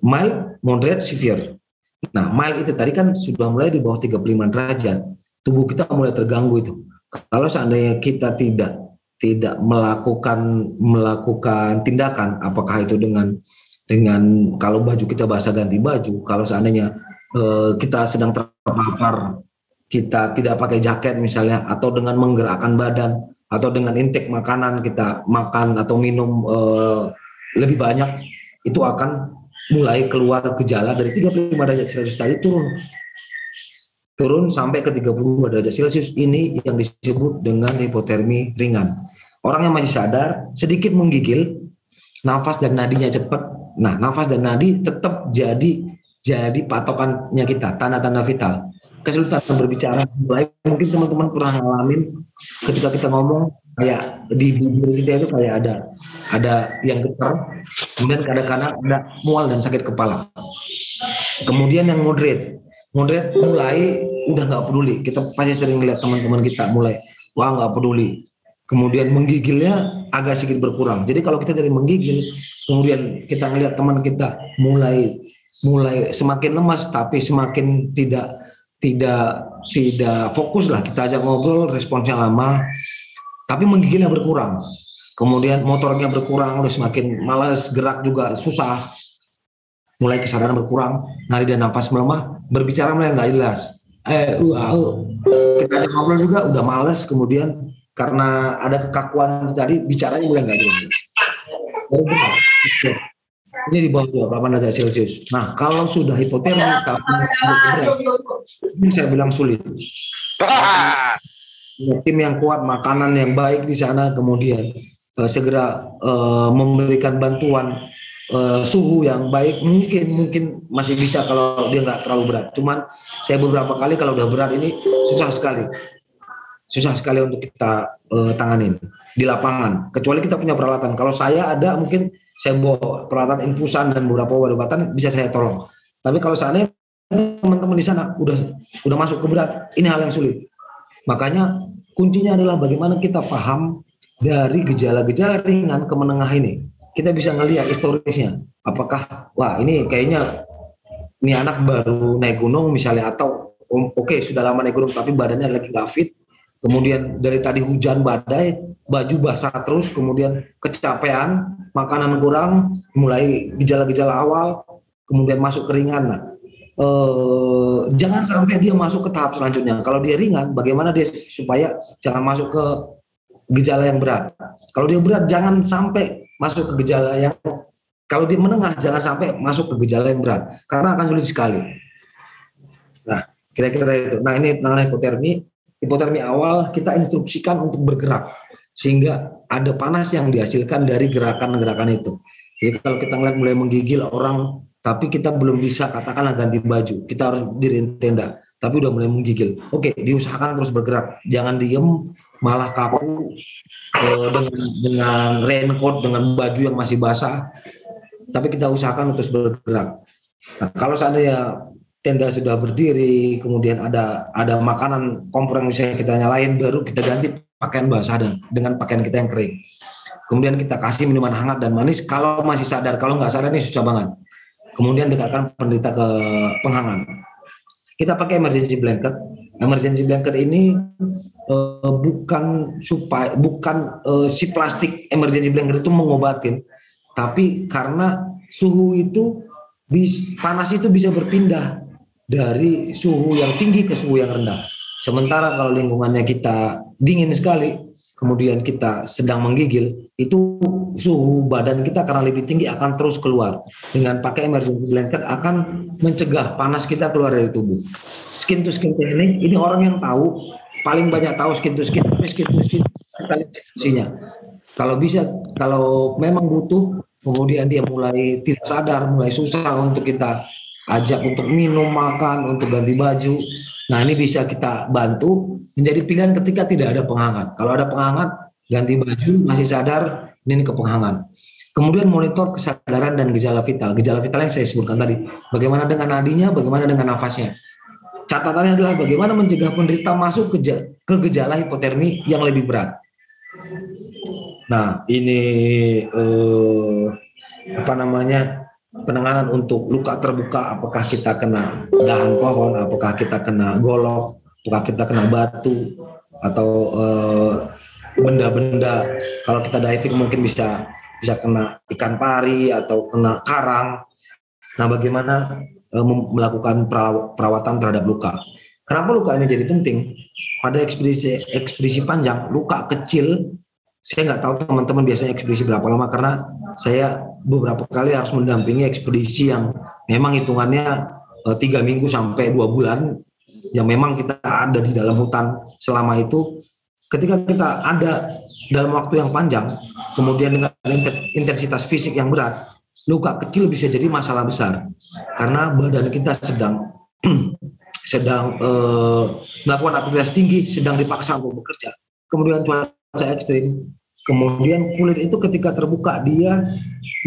mild, moderate, severe. Nah, mild itu tadi kan sudah mulai di bawah 35 derajat, tubuh kita mulai terganggu itu. Kalau seandainya kita tidak melakukan tindakan, apakah itu dengan dengan kalau baju kita basah ganti baju, kalau seandainya kita sedang terpapar, kita tidak pakai jaket misalnya, atau dengan menggerakkan badan, atau dengan intake makanan kita makan atau minum lebih banyak, itu akan mulai keluar gejala dari 35 derajat Celcius tadi turun sampai ke 32 derajat Celcius. Ini yang disebut dengan hipotermi ringan. Orang yang masih sadar, sedikit menggigil, nafas dan nadinya cepat. Nah, nafas dan nadi tetap jadi patokannya kita, tanda-tanda vital. Kesulitan berbicara, mungkin teman-teman pernah ngalamin ketika kita ngomong kayak di bibir kita itu kayak ada yang getar, kemudian kadang-kadang ada mual dan sakit kepala. Kemudian yang moderate mulai udah nggak peduli. Kita pasti sering lihat teman-teman kita mulai wah nggak peduli. Kemudian menggigilnya agak sedikit berkurang. Jadi kalau kita dari menggigil, kemudian kita ngelihat teman kita mulai semakin lemas, tapi semakin tidak fokus lah. Kita ajak ngobrol, responsnya lama, tapi menggigilnya berkurang. Kemudian motornya berkurang, udah semakin malas, gerak juga susah. Mulai kesadaran berkurang, nadi dan nafas melemah, berbicara mulai nggak jelas. Kita ajak ngobrol juga udah malas, kemudian karena ada kekakuan tadi, bicaranya mulai nggak jelas. Ini di bawah 28 derajat Celcius. Nah, kalau sudah hipotermi, ini saya bilang sulit. Tim yang kuat, makanan yang baik di sana, kemudian segera memberikan bantuan suhu yang baik. Mungkin masih bisa kalau dia nggak terlalu berat. Cuman saya beberapa kali kalau udah berat ini susah sekali untuk kita tanganin di lapangan. Kecuali kita punya peralatan. Kalau saya ada mungkin saya bawa peralatan infusan dan beberapa obat-obatan bisa saya tolong. Tapi kalau seandainya teman-teman di sana udah masuk ke berat, ini hal yang sulit. Makanya kuncinya adalah bagaimana kita paham dari gejala-gejala ringan ke menengah ini. Kita bisa ngelihat historisnya. Apakah wah ini kayaknya ini anak baru naik gunung misalnya, atau oke, sudah lama naik gunung tapi badannya lagi nggak fit. Kemudian dari tadi hujan badai, baju basah terus, kemudian kecapean, makanan kurang, mulai gejala-gejala awal, kemudian masuk ke ringan. Nah, jangan sampai dia masuk ke tahap selanjutnya. Kalau dia ringan, bagaimana dia supaya jangan masuk ke gejala yang berat. Kalau dia berat, jangan sampai masuk ke gejala yang, kalau dia menengah, jangan sampai masuk ke gejala yang berat, karena akan sulit sekali. Nah, kira-kira itu. Nah, ini mengenai hipotermi awal kita instruksikan untuk bergerak sehingga ada panas yang dihasilkan dari gerakan-gerakan itu. Jadi kalau kita ngeliat mulai menggigil orang, tapi kita belum bisa katakanlah ganti baju, kita harus diri tenda, tapi udah mulai menggigil. Oke, diusahakan terus bergerak, jangan diem malah kaku dengan raincoat, dengan baju yang masih basah, tapi kita usahakan terus bergerak. Nah, kalau seandainya tenda sudah berdiri, kemudian ada makanan kompor yang bisa kita nyalain, baru kita ganti pakaian basah dengan pakaian kita yang kering. Kemudian kita kasih minuman hangat dan manis kalau masih sadar. Kalau nggak sadar ini susah banget. Kemudian dekatkan penderita ke penghangat. Kita pakai emergency blanket. Emergency blanket ini bukan si plastik emergency blanket itu mengobatin, tapi karena suhu itu panas itu bisa berpindah dari suhu yang tinggi ke suhu yang rendah. Sementara kalau lingkungannya kita dingin sekali, kemudian kita sedang menggigil, itu suhu badan kita karena lebih tinggi akan terus keluar. Dengan pakai emergency blanket akan mencegah panas kita keluar dari tubuh. Skin to skin technique, ini orang yang tahu, paling banyak tahu skin to skin institusinya. Kalau bisa, kalau memang butuh, kemudian dia mulai tidak sadar, mulai susah untuk kita ajak untuk minum, makan, untuk ganti baju. Nah, ini bisa kita bantu menjadi pilihan ketika tidak ada penghangat. Kalau ada penghangat, ganti baju, masih sadar, ini ke penghangat. Kemudian monitor kesadaran dan gejala vital. Gejala vital yang saya sebutkan tadi. Bagaimana dengan nadinya, bagaimana dengan nafasnya. Catatannya adalah bagaimana mencegah penderita masuk ke gejala hipotermi yang lebih berat. Nah, ini penanganan untuk luka terbuka, apakah kita kena dahan pohon, apakah kita kena golok, apakah kita kena batu, atau benda-benda. Kalau kita diving mungkin bisa bisa kena ikan pari atau kena karang. Nah, bagaimana melakukan perawatan terhadap luka? Kenapa luka ini jadi penting? Pada ekspedisi panjang, luka kecil, saya nggak tahu teman-teman biasanya ekspedisi berapa lama, karena saya beberapa kali harus mendampingi ekspedisi yang memang hitungannya 3 minggu sampai 2 bulan, yang memang kita ada di dalam hutan selama itu. Ketika kita ada dalam waktu yang panjang, kemudian dengan intensitas fisik yang berat, luka kecil bisa jadi masalah besar karena badan kita sedang melakukan aktivitas tinggi, sedang dipaksa untuk bekerja, kemudian cuaca ekstrim, kemudian kulit itu ketika terbuka dia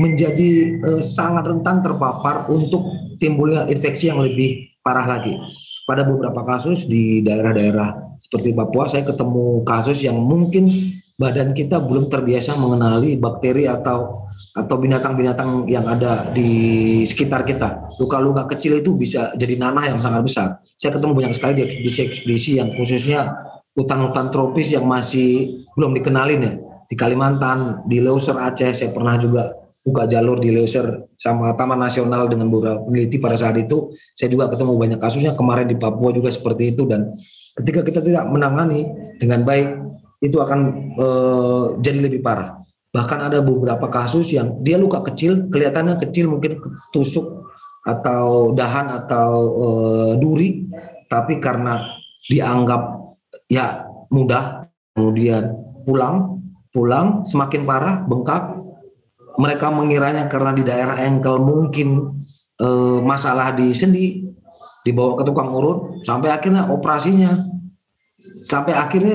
menjadi sangat rentan terpapar untuk timbulnya infeksi yang lebih parah lagi. Pada beberapa kasus di daerah-daerah seperti Papua, saya ketemu kasus yang mungkin badan kita belum terbiasa mengenali bakteri atau binatang-binatang yang ada di sekitar kita. Luka-luka kecil itu bisa jadi nanah yang sangat besar. Saya ketemu banyak sekali di ekspedisi yang khususnya hutan-hutan tropis yang masih belum dikenalin ya. Di Kalimantan, di Leuser Aceh, saya pernah juga buka jalur di Leuser sama Taman Nasional dengan beberapa peneliti pada saat itu. Saya juga ketemu banyak kasusnya, kemarin di Papua juga seperti itu, dan ketika kita tidak menangani dengan baik, itu akan jadi lebih parah. Bahkan ada beberapa kasus yang dia luka kecil, kelihatannya kecil, mungkin tusuk atau dahan atau duri, tapi karena dianggap ya mudah, kemudian pulang semakin parah, bengkak. Mereka mengiranya karena di daerah ankle mungkin masalah di sendi, dibawa ke tukang urut, sampai akhirnya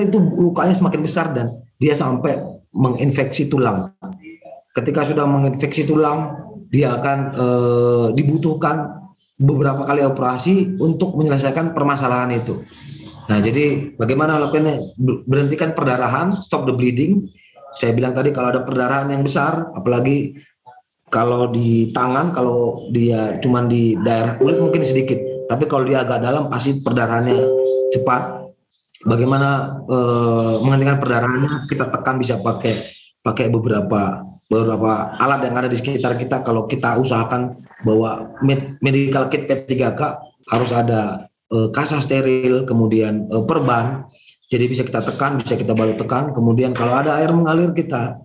itu lukanya semakin besar dan dia sampai menginfeksi tulang. Ketika sudah menginfeksi tulang, dia akan dibutuhkan beberapa kali operasi untuk menyelesaikan permasalahan itu. Nah, jadi bagaimana lakukannya? Berhentikan perdarahan, stop the bleeding. Saya bilang tadi kalau ada perdarahan yang besar, apalagi kalau di tangan, kalau dia cuma di daerah kulit mungkin sedikit, tapi kalau dia agak dalam pasti perdarahannya cepat. Bagaimana menghentikan perdarahannya? Kita tekan bisa pakai beberapa alat yang ada di sekitar kita. Kalau kita usahakan bawa medical kit P3K, harus ada kasa steril, kemudian perban. Jadi bisa kita tekan, bisa kita balut tekan. Kemudian kalau ada air mengalir, kita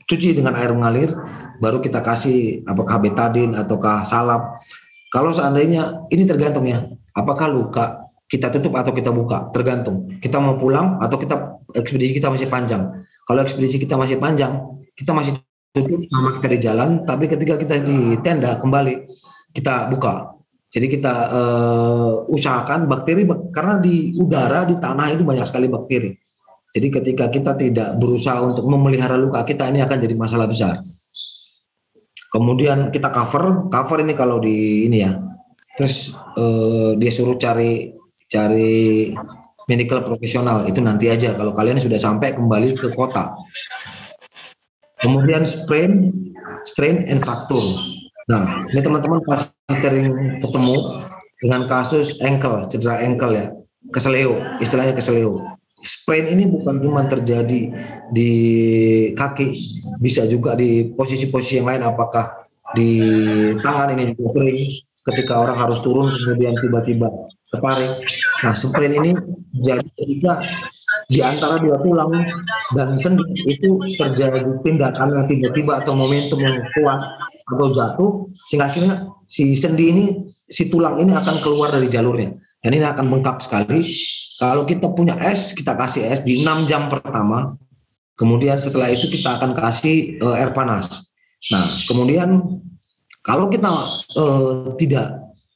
cuci dengan air mengalir. Baru kita kasih apakah betadin ataukah salep. Kalau seandainya ini tergantung ya, apakah luka kita tutup atau kita buka, tergantung. Kita mau pulang atau ekspedisi kita masih panjang. Kalau ekspedisi kita masih panjang, kita masih tutup sama kita di jalan. Tapi ketika kita di tenda kembali, kita buka. Jadi kita usahakan bakteri, karena di udara, di tanah itu banyak sekali bakteri. Jadi ketika kita tidak berusaha untuk memelihara luka kita, ini akan jadi masalah besar. Kemudian kita cover ini kalau di ini ya. Terus dia suruh cari medical profesional, itu nanti aja kalau kalian sudah sampai kembali ke kota. Kemudian strain and fracture. Nah, ini teman-teman pasti sering ketemu dengan kasus cedera ankle ya, keseleo, istilahnya keseleo. Sprain ini bukan cuma terjadi di kaki, bisa juga di posisi-posisi yang lain, apakah di tangan ini juga sering, ketika orang harus turun kemudian tiba-tiba terparing. Nah, sprain ini jadi ketika di antara dua tulang dan sendi itu terjadi tindakan yang tiba-tiba atau momentum yang kuat atau jatuh, sehingga akhirnya si sendi ini, si tulang ini akan keluar dari jalurnya dan ini akan bengkak sekali. Kalau kita punya es, kita kasih es di 6 jam pertama, kemudian setelah itu kita akan kasih air panas. Nah, kemudian kalau kita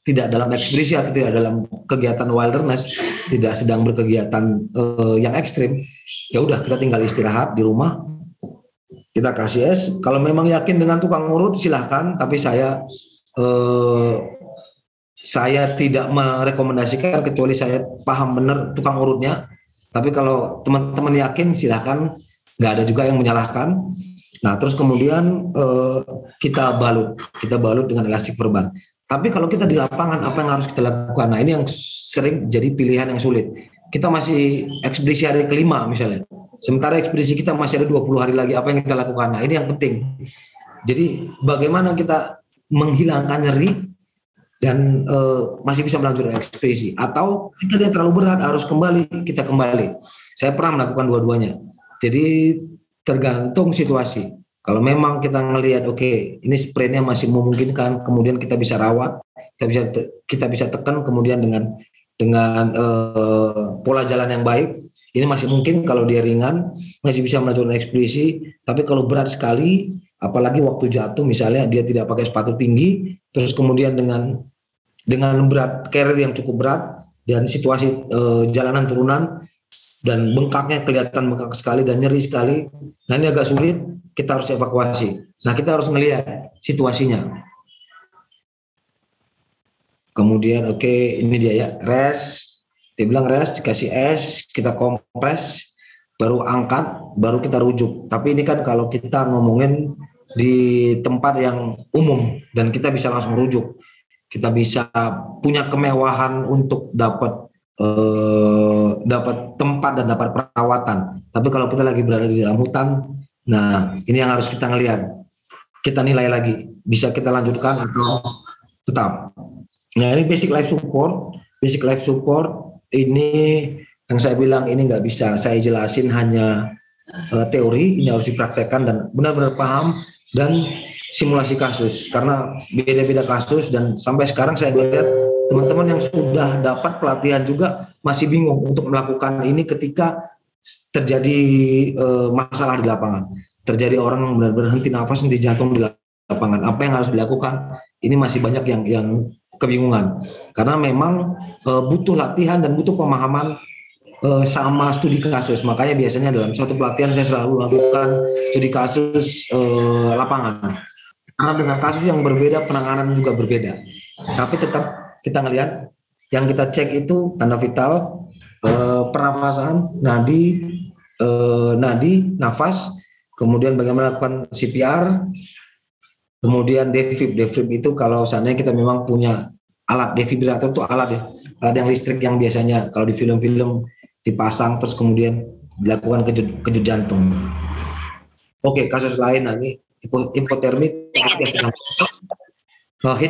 tidak dalam ekspedisi atau tidak dalam kegiatan wilderness, tidak sedang berkegiatan yang ekstrim, ya udah kita tinggal istirahat di rumah, kita kasih es. Kalau memang yakin dengan tukang urut silahkan, tapi saya tidak merekomendasikan kecuali saya paham benar tukang urutnya. Tapi kalau teman-teman yakin silahkan, nggak ada juga yang menyalahkan. Nah, terus kemudian kita balut dengan elastik perban. Tapi kalau kita di lapangan, apa yang harus kita lakukan? Nah, ini yang sering jadi pilihan yang sulit. Kita masih ekspedisi hari kelima misalnya. Sementara ekspedisi kita masih ada 20 hari lagi, apa yang kita lakukan? Nah, ini yang penting. Jadi bagaimana kita menghilangkan nyeri dan masih bisa melanjutkan ekspedisi, atau kita lihat terlalu berat harus kembali, kita kembali. Saya pernah melakukan dua-duanya. Jadi tergantung situasi. Kalau memang kita ngelihat oke, ini sprintnya masih memungkinkan, kemudian kita bisa rawat, kita bisa tekan, kemudian dengan pola jalan yang baik, ini masih mungkin. Kalau dia ringan masih bisa melanjutkan ekspedisi. Tapi kalau berat sekali, apalagi waktu jatuh misalnya dia tidak pakai sepatu tinggi, terus kemudian dengan berat carrier yang cukup berat dan situasi jalanan turunan dan bengkaknya kelihatan bengkak sekali dan nyeri sekali, nah ini agak sulit, kita harus evakuasi. Nah, kita harus melihat situasinya. Kemudian ini dia ya, rest. Dia bilang rest, dikasih es, kita kompres, baru angkat, baru kita rujuk. Tapi ini kan kalau kita ngomongin di tempat yang umum dan kita bisa langsung rujuk, kita bisa punya kemewahan untuk dapat tempat dan dapat perawatan. Tapi kalau kita lagi berada di dalam hutan, nah ini yang harus kita ngelihat, kita nilai lagi, bisa kita lanjutkan atau tetap. Nah, ini basic life support. Basic life support ini yang saya bilang, ini nggak bisa saya jelasin hanya teori, ini harus dipraktekkan dan benar-benar paham dan simulasi kasus, karena beda-beda kasus. Dan sampai sekarang saya lihat teman-teman yang sudah dapat pelatihan juga masih bingung untuk melakukan ini ketika terjadi masalah di lapangan, terjadi orang yang benar-benar henti nafas, henti jantung di lapangan. Apa yang harus dilakukan? Ini masih banyak yang kebingungan, karena memang butuh latihan dan butuh pemahaman sama studi kasus. Makanya biasanya dalam satu pelatihan saya selalu lakukan studi kasus lapangan, karena dengan kasus yang berbeda penanganan juga berbeda. Tapi tetap kita ngelihat, yang kita cek itu tanda vital, pernafasan, nadi, nafas, kemudian bagaimana melakukan CPR, kemudian defib. Defib itu kalau seandainya kita memang punya alat defibrilator, itu alat yang listrik yang biasanya kalau di film-film dipasang terus kemudian dilakukan kejut jantung. Oke, kasus lain lagi hipotermi, heat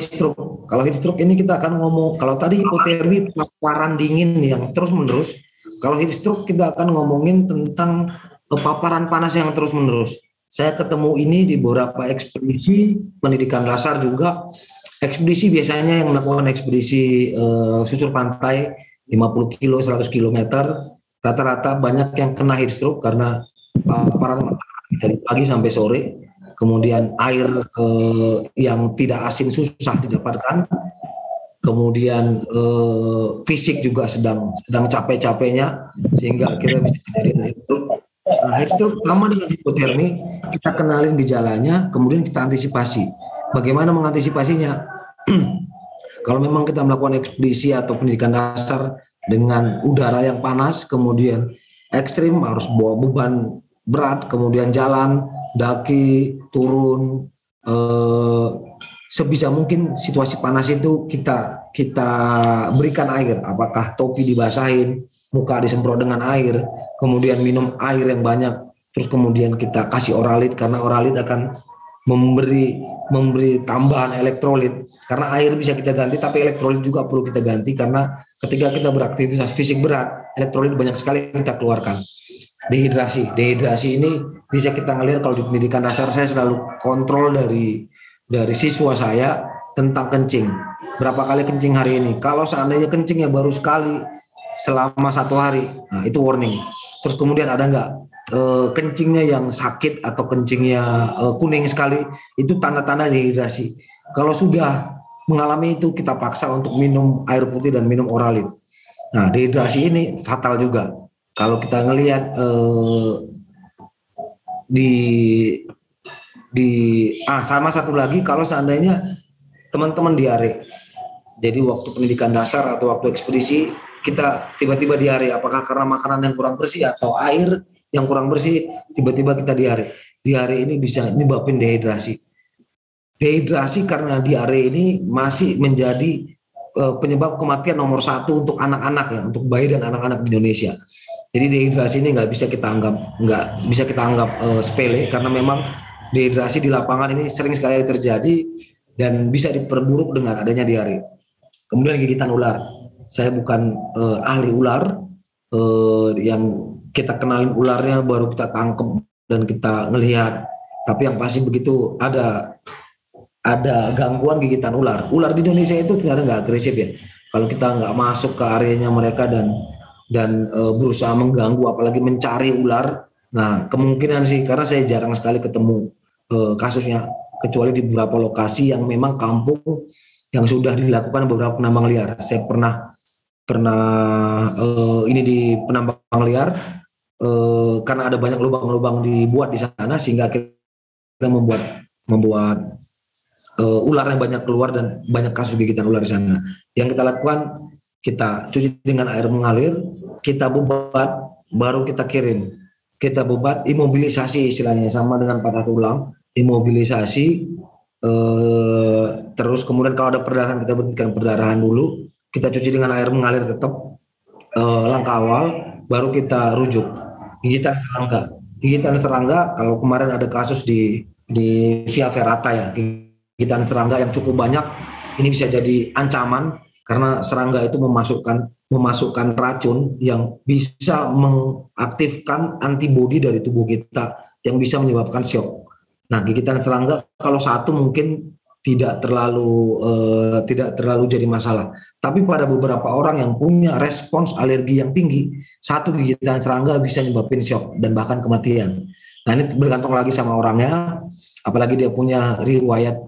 stroke. Kalau heat stroke ini kita akan ngomong, kalau tadi hipotermi paparan dingin yang terus menerus, kalau heat stroke kita akan ngomongin tentang paparan panas yang terus menerus. Saya ketemu ini di beberapa ekspedisi pendidikan dasar juga. Ekspedisi biasanya yang melakukan ekspedisi susur pantai 50 kilo, 100 km, rata-rata banyak yang kena heat stroke karena paparan dari pagi sampai sore. Kemudian air yang tidak asin susah didapatkan, kemudian fisik juga sedang capek-capeknya, sehingga akhirnya bisa terjadi heat stroke. Nah, heat stroke sama dengan hipotermi, kita kenalin gejalanya, kemudian kita antisipasi. Bagaimana mengantisipasinya? Kalau memang kita melakukan ekspedisi atau pendidikan dasar dengan udara yang panas, kemudian ekstrim, harus bawa beban berat, kemudian jalan, daki, turun, sebisa mungkin situasi panas itu kita berikan air, apakah topi dibasahin, muka disemprot dengan air, kemudian minum air yang banyak, terus kemudian kita kasih oralit, karena oralit akan memberi tambahan elektrolit, karena air bisa kita ganti tapi elektrolit juga perlu kita ganti, karena ketika kita beraktivitas fisik berat, elektrolit banyak sekali kita keluarkan. Dehidrasi ini bisa kita ngelihat kalau di pendidikan dasar. Saya selalu kontrol dari siswa saya tentang kencing. Berapa kali kencing hari ini? Kalau seandainya kencingnya baru sekali selama 1 hari, nah itu warning. Terus kemudian ada nggak kencingnya yang sakit atau kencingnya kuning sekali, itu tanda-tanda dehidrasi. Kalau sudah mengalami itu, kita paksa untuk minum air putih dan minum oralit. Nah, dehidrasi ini fatal juga. Kalau kita ngelihat sama satu lagi, kalau seandainya teman-teman diare. Jadi waktu pendidikan dasar atau waktu ekspedisi kita tiba-tiba diare, apakah karena makanan yang kurang bersih atau air yang kurang bersih, tiba-tiba kita diare. Diare ini bisa nyebabin dehidrasi. Dehidrasi karena diare ini masih menjadi penyebab kematian nomor 1 untuk anak-anak ya, untuk bayi dan anak-anak di Indonesia. Jadi dehidrasi ini nggak bisa kita anggap sepele, karena memang dehidrasi di lapangan ini sering sekali terjadi dan bisa diperburuk dengan adanya diare. Kemudian gigitan ular. Saya bukan ahli ular, yang kita kenalin ularnya baru kita tangkep dan kita ngelihat. Tapi yang pasti begitu ada gangguan gigitan ular. Ular di Indonesia itu ternyata nggak agresif ya. Kalau kita nggak masuk ke areanya mereka dan berusaha mengganggu, apalagi mencari ular, nah kemungkinan sih, karena saya jarang sekali ketemu kasusnya, kecuali di beberapa lokasi yang memang kampung yang sudah dilakukan beberapa penambang liar. Saya pernah ini di penambang liar, karena ada banyak lubang-lubang dibuat di sana sehingga kita membuat ularnya banyak keluar dan banyak kasus gigitan ular di sana. Yang kita lakukan, kita cuci dengan air mengalir, kita bebat, baru kita kirim. Kita bebat, imobilisasi istilahnya, sama dengan patah tulang, imobilisasi, terus kemudian kalau ada perdarahan kita berikan perdarahan dulu, kita cuci dengan air mengalir tetap, langkah awal, baru kita rujuk. Gigitan serangga, kalau kemarin ada kasus di Via Ferrata ya, gigitan serangga yang cukup banyak, ini bisa jadi ancaman karena serangga itu memasukkan racun yang bisa mengaktifkan antibodi dari tubuh kita yang bisa menyebabkan syok. Nah, gigitan serangga kalau satu mungkin tidak terlalu jadi masalah. Tapi pada beberapa orang yang punya respons alergi yang tinggi, satu gigitan serangga bisa menyebabkan syok dan bahkan kematian. Nah, ini bergantung lagi sama orangnya, apalagi dia punya riwayat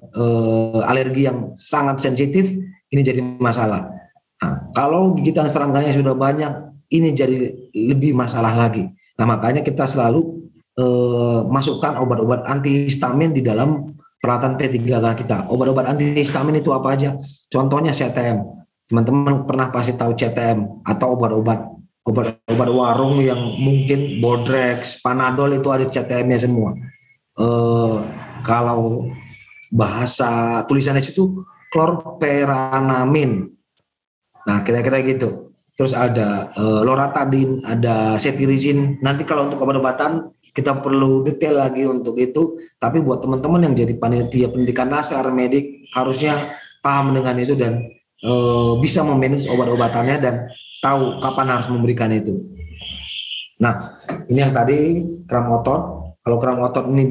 alergi yang sangat sensitif, ini jadi masalah. Nah, kalau gigitan serangganya sudah banyak, ini jadi lebih masalah lagi. Nah, makanya kita selalu masukkan obat-obat antihistamin di dalam peralatan P3K kita. Obat-obat antihistamin itu apa aja? Contohnya CTM. Teman-teman pernah pasti tahu CTM atau obat-obat warung yang mungkin Bodrex, Panadol, itu ada CTM-nya semua. Kalau bahasa tulisannya itu chlorpheniramine. Nah, kira-kira gitu. Terus ada loratadin, ada cetirizine. Nanti kalau untuk obat-obatan kita perlu detail lagi untuk itu. Tapi buat teman-teman yang jadi panitia pendidikan dasar medik harusnya paham dengan itu dan bisa memanage obat-obatannya dan tahu kapan harus memberikan itu. Nah, ini yang tadi kram otot. Kalau kram otot ini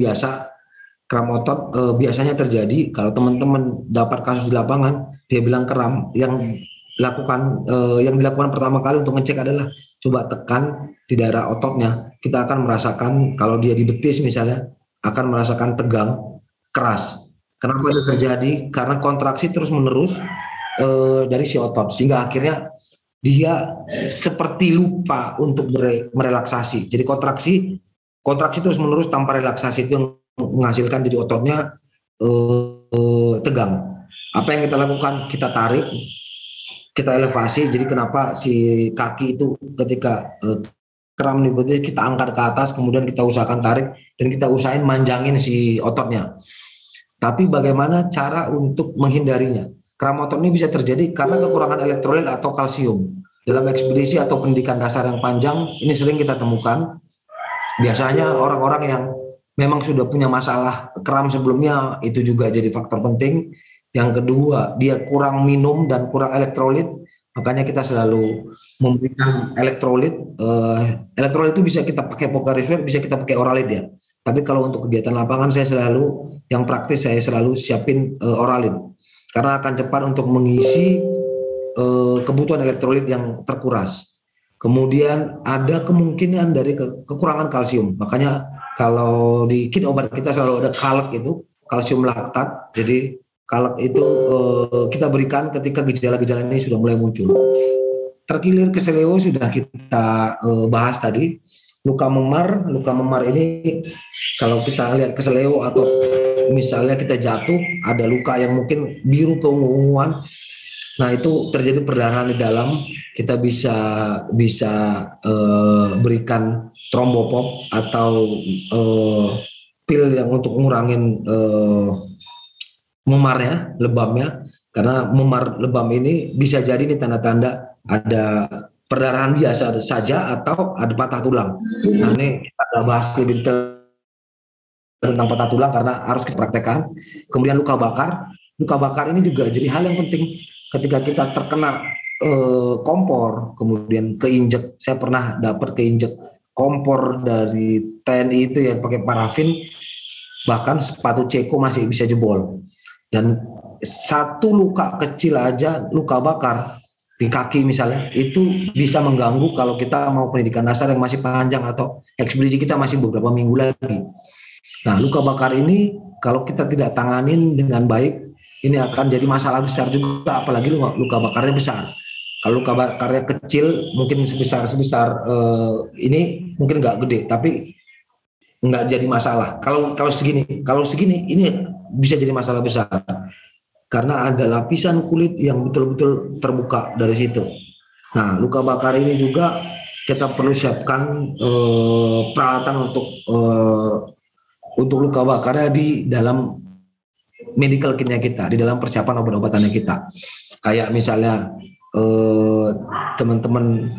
kram otot biasanya terjadi kalau teman-teman dapat kasus di lapangan, dia bilang kram, yang dilakukan pertama kali untuk ngecek adalah coba tekan di daerah ototnya. Kita akan merasakan, kalau dia di betis misalnya, akan merasakan tegang, keras. Kenapa itu terjadi? Karena kontraksi terus menerus dari si otot, sehingga akhirnya dia seperti lupa untuk merelaksasi. Jadi kontraksi terus menerus tanpa relaksasi itu yang menghasilkan jadi ototnya tegang. Apa yang kita lakukan? Kita tarik, kita elevasi. Jadi kenapa si kaki itu ketika kram di betis kita angkat ke atas, kemudian kita usahakan tarik dan kita usahain manjangin si ototnya. Tapi bagaimana cara untuk menghindarinya? Kram otot ini bisa terjadi karena kekurangan elektrolit atau kalsium. Dalam ekspedisi atau pendidikan dasar yang panjang, ini sering kita temukan. Biasanya orang-orang yang memang sudah punya masalah kram sebelumnya, itu juga jadi faktor penting. Yang kedua, dia kurang minum dan kurang elektrolit, makanya kita selalu memberikan elektrolit. Elektrolit itu bisa kita pakai Pocari Sweat, bisa kita pakai Oralit ya. Tapi kalau untuk kegiatan lapangan saya selalu siapin Oralit, karena akan cepat untuk mengisi kebutuhan elektrolit yang terkuras. Kemudian ada kemungkinan dari kekurangan kalsium, makanya kalau di kit obat kita selalu ada kalek, itu kalsium laktat. Jadi kalek itu kita berikan ketika gejala-gejala ini sudah mulai muncul. Terkilir keseleo sudah kita bahas tadi. Luka memar ini kalau kita lihat keseleo atau misalnya kita jatuh, ada luka yang mungkin biru keungu-unguan. Nah, itu terjadi perdarahan di dalam, kita bisa berikan trombopop atau pil yang untuk ngurangin lebamnya, karena memar lebam ini bisa jadi ini tanda-tanda ada perdarahan biasa saja atau ada patah tulang. Nah ini kita bahas lebih detail tentang patah tulang karena harus kita praktekkan. Kemudian luka bakar ini juga jadi hal yang penting ketika kita terkena kompor, kemudian keinjek. Saya pernah dapat keinjek kompor dari TNI itu yang pakai parafin, bahkan sepatu ceko masih bisa jebol. Dan satu luka kecil aja, luka bakar di kaki misalnya, itu bisa mengganggu kalau kita mau pendidikan dasar yang masih panjang atau ekspedisi kita masih beberapa minggu lagi. Nah, luka bakar ini kalau kita tidak tanganin dengan baik, ini akan jadi masalah besar juga, apalagi luka bakarnya besar. Kalau luka bakarnya kecil, mungkin sebesar ini mungkin nggak gede, tapi nggak jadi masalah. Kalau segini, ini bisa jadi masalah besar karena ada lapisan kulit yang betul-betul terbuka dari situ. Nah, luka bakar ini juga kita perlu siapkan peralatan untuk luka bakarnya di dalam medical kitnya kita, di dalam persiapan obat-obatannya kita. Kayak misalnya teman-teman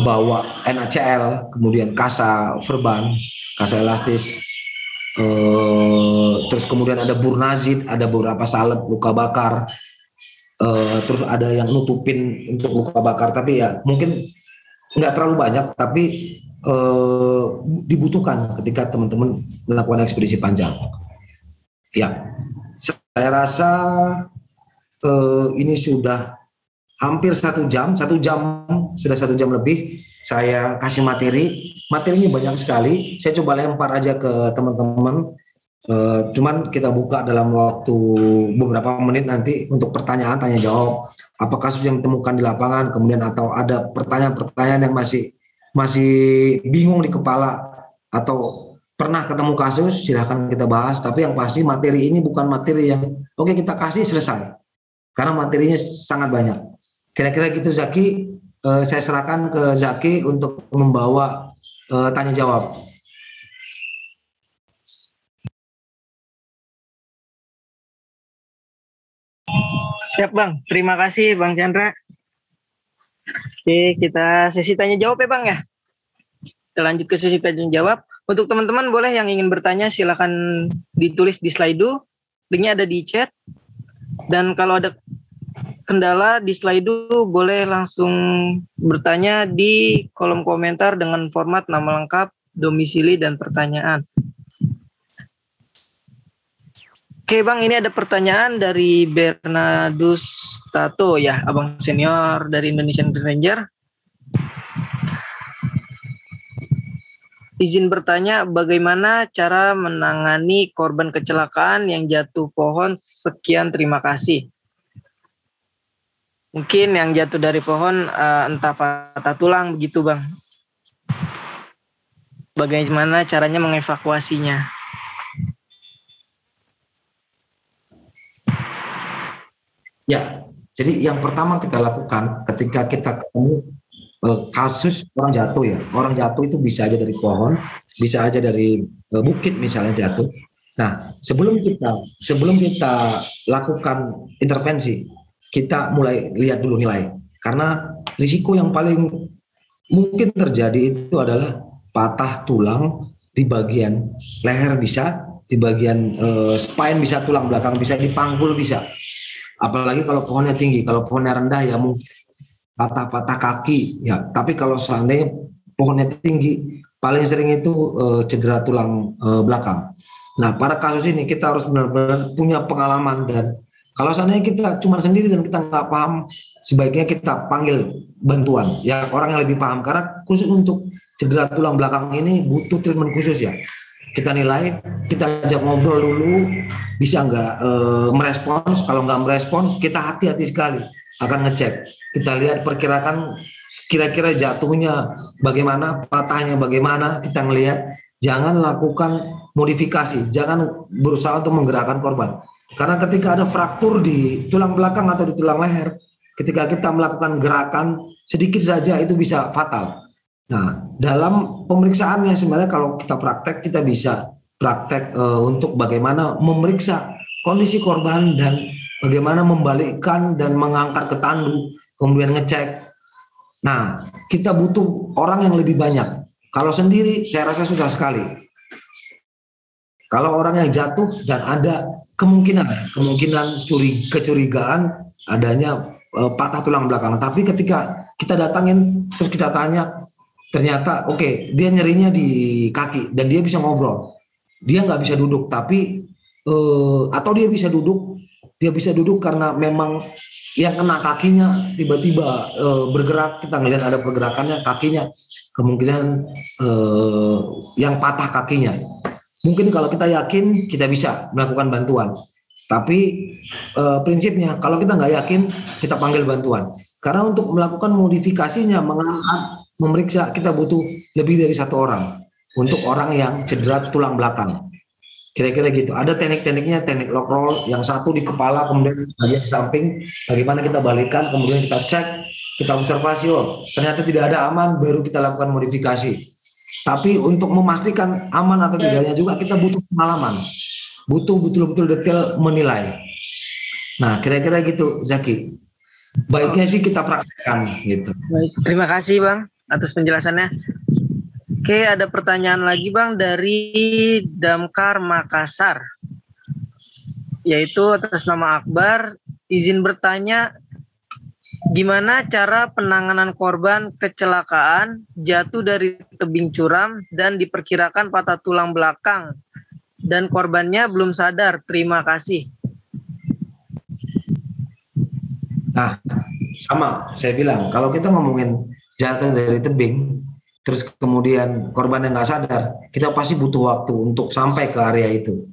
bawa NaCl, kemudian kasa verban, kasa elastis, terus kemudian ada burnazid, ada beberapa salep luka bakar, terus ada yang nutupin untuk luka bakar, tapi ya mungkin nggak terlalu banyak, tapi dibutuhkan ketika teman-teman melakukan ekspedisi panjang. Ya, saya rasa ini sudah hampir 1 jam, sudah 1 jam lebih saya kasih materinya banyak sekali. Saya coba lempar aja ke teman-teman, cuman kita buka dalam waktu beberapa menit nanti untuk pertanyaan tanya jawab, apa kasus yang ditemukan di lapangan, kemudian atau ada pertanyaan-pertanyaan yang masih bingung di kepala atau pernah ketemu kasus, silahkan kita bahas. Tapi yang pasti materi ini bukan materi yang oke kita kasih selesai, karena materinya sangat banyak. Kira-kira gitu Zaki, saya serahkan ke Zaki untuk membawa tanya jawab. Siap Bang, terima kasih Bang Chandra. Oke, kita sesi tanya jawab ya Bang ya. Kita lanjut ke sesi tanya jawab. Untuk teman-teman boleh yang ingin bertanya silakan ditulis di Slido, linknya ada di chat. Dan kalau ada kendala di Slido boleh langsung bertanya di kolom komentar dengan format nama lengkap, domisili, dan pertanyaan. Oke Bang, ini ada pertanyaan dari Bernardus Tato ya, abang senior dari Indonesian Green Ranger. Izin bertanya, bagaimana cara menangani korban kecelakaan yang jatuh pohon? Sekian, terima kasih. Mungkin yang jatuh dari pohon entah patah tulang begitu Bang. Bagaimana caranya mengevakuasinya? Ya, jadi yang pertama kita lakukan ketika kita ketemu kasus orang jatuh ya. Orang jatuh itu bisa aja dari pohon, bisa aja dari bukit misalnya jatuh. Nah, sebelum kita lakukan intervensi, kita mulai lihat dulu nilai. Karena risiko yang paling mungkin terjadi itu adalah patah tulang di bagian leher bisa, di bagian spine bisa, tulang belakang bisa, di panggul bisa. Apalagi kalau pohonnya tinggi, kalau pohonnya rendah ya mungkin patah-patah kaki ya. Tapi kalau seandainya pohonnya tinggi, paling sering itu cedera tulang belakang. Nah, pada kasus ini kita harus benar-benar punya pengalaman, dan kalau seandainya kita cuma sendiri dan kita nggak paham, sebaiknya kita panggil bantuan ya, orang yang lebih paham, karena khusus untuk cedera tulang belakang ini butuh treatment khusus ya. Kita nilai, kita ajak ngobrol dulu, bisa nggak merespons. Kalau nggak merespons, kita hati-hati sekali akan ngecek. Kita lihat perkirakan kira-kira jatuhnya bagaimana, patahnya bagaimana, kita ngelihat. Jangan lakukan modifikasi, jangan berusaha untuk menggerakkan korban. Karena ketika ada fraktur di tulang belakang atau di tulang leher, ketika kita melakukan gerakan sedikit saja itu bisa fatal. Nah, dalam pemeriksaannya sebenarnya kalau kita praktek, kita bisa praktek untuk bagaimana memeriksa kondisi korban dan bagaimana membalikkan dan mengangkat ke tandu, kemudian ngecek Nah, kita butuh orang yang lebih banyak. Kalau sendiri saya rasa susah sekali. Kalau orang yang jatuh dan ada kemungkinan kecurigaan adanya patah tulang belakang. Tapi ketika kita datangin terus kita tanya, ternyata oke, dia nyerinya di kaki dan dia bisa ngobrol. Dia nggak bisa duduk, tapi atau dia bisa duduk karena memang yang kena kakinya tiba-tiba bergerak, kita ngelihat ada pergerakannya kakinya, kemungkinan yang patah kakinya. Mungkin kalau kita yakin kita bisa melakukan bantuan, tapi prinsipnya kalau kita nggak yakin kita panggil bantuan. Karena untuk melakukan modifikasinya, mengangkat, memeriksa, kita butuh lebih dari satu orang untuk orang yang cedera tulang belakang. Kira-kira gitu. Ada teknik-tekniknya, teknik lock roll, yang satu di kepala, kemudian bagian di samping, bagaimana kita balikan, kemudian kita cek, kita observasi, oh ternyata tidak ada aman, baru kita lakukan modifikasi. Tapi untuk memastikan aman atau tidaknya juga kita butuh pengalaman, butuh betul-betul detail menilai. Nah, kira-kira gitu, Zaki. Baiknya sih kita praktekkan gitu. Baik, terima kasih Bang atas penjelasannya. Oke, ada pertanyaan lagi Bang dari Damkar Makassar, yaitu atas nama Akbar. Izin bertanya, gimana cara penanganan korban kecelakaan jatuh dari tebing curam dan diperkirakan patah tulang belakang dan korbannya belum sadar? Terima kasih. Nah, sama saya bilang, kalau kita ngomongin jatuh dari tebing, terus kemudian korban yang nggak sadar, kita pasti butuh waktu untuk sampai ke area itu.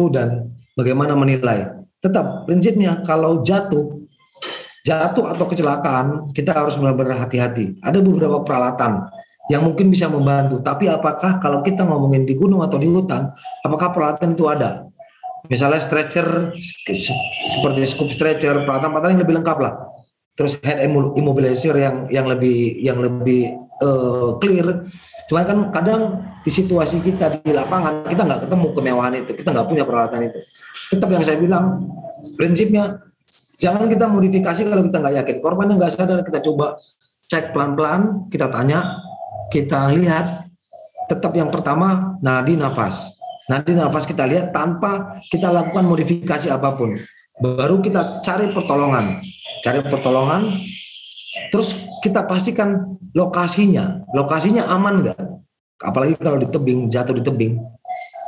Dan bagaimana menilai. Tetap prinsipnya kalau jatuh atau kecelakaan, kita harus benar-benar hati-hati. Ada beberapa peralatan yang mungkin bisa membantu, tapi apakah kalau kita ngomongin di gunung atau di hutan, apakah peralatan itu ada? Misalnya stretcher, seperti scoop stretcher, peralatan-peralatan yang lebih lengkap lah. Terus head immobilizer yang lebih clear. Cuma kan kadang di situasi kita di lapangan, kita nggak ketemu kemewahan itu, kita nggak punya peralatan itu. Tetap yang saya bilang, prinsipnya jangan kita modifikasi kalau kita nggak yakin. Korban yang nggak sadar, kita coba cek pelan-pelan, kita tanya, kita lihat. Tetap yang pertama, nadi nafas. Nadi nafas kita lihat tanpa kita lakukan modifikasi apapun. Baru kita cari pertolongan. Terus kita pastikan lokasinya aman nggak? Apalagi kalau di tebing, jatuh di tebing,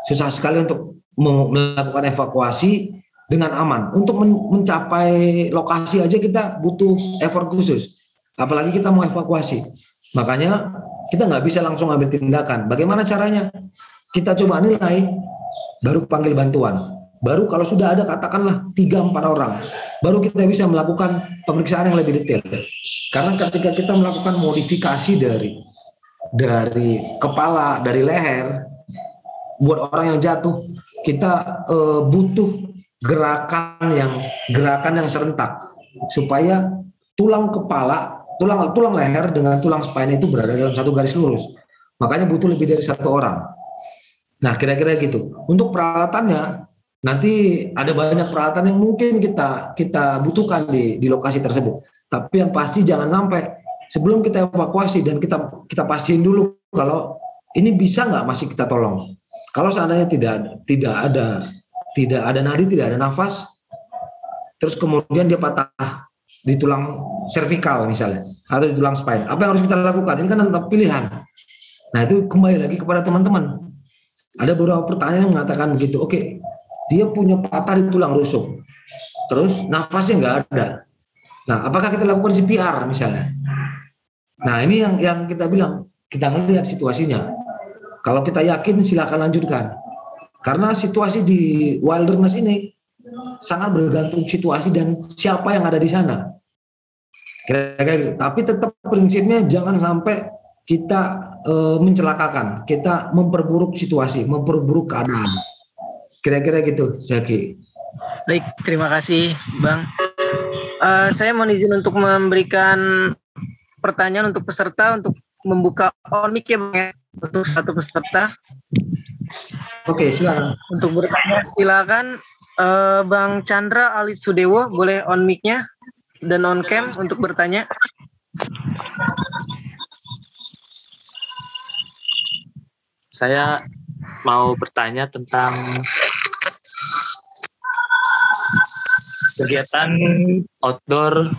susah sekali untuk melakukan evakuasi dengan aman. Untuk mencapai lokasi aja kita butuh effort khusus, apalagi kita mau evakuasi. Makanya kita nggak bisa langsung ambil tindakan. Bagaimana caranya? Kita coba nilai, baru panggil bantuan. Baru kalau sudah ada katakanlah 3-4 orang, baru kita bisa melakukan pemeriksaan yang lebih detail. Karena ketika kita melakukan modifikasi dari kepala, dari leher, buat orang yang jatuh, kita butuh gerakan yang serentak supaya tulang kepala, tulang leher dengan tulang spine itu berada dalam satu garis lurus. Makanya butuh lebih dari satu orang. Nah, kira-kira gitu. Untuk peralatannya, nanti ada banyak peralatan yang mungkin kita butuhkan di lokasi tersebut. Tapi yang pasti jangan sampai sebelum kita evakuasi dan kita pastiin dulu kalau ini bisa nggak masih kita tolong. Kalau seandainya tidak ada nadi, tidak ada nafas, terus kemudian dia patah di tulang servikal misalnya atau di tulang spine, apa yang harus kita lakukan? Ini kan tentang pilihan. Nah, itu kembali lagi kepada teman-teman. Ada beberapa pertanyaan yang mengatakan begitu. Oke, dia punya patah di tulang rusuk, terus nafasnya nggak ada. Nah, apakah kita lakukan CPR misalnya? Nah, ini yang kita bilang, kita melihat situasinya. Kalau kita yakin, silakan lanjutkan. Karena situasi di wilderness ini sangat bergantung situasi dan siapa yang ada di sana. Kira-kira gitu. Tapi tetap prinsipnya jangan sampai kita mencelakakan, kita memperburuk situasi, memperburuk keadaan. Kira-kira gitu, Zaki. Baik, terima kasih, Bang. Saya mohon izin untuk memberikan pertanyaan untuk peserta, untuk membuka on-mic ya, Bang, ya, untuk satu peserta. Oke, silakan. Untuk bertanya, silakan Bang Chandra Alif Sudewo, boleh on-mic-nya dan on-cam untuk bertanya. Saya mau bertanya tentang kegiatan outdoor,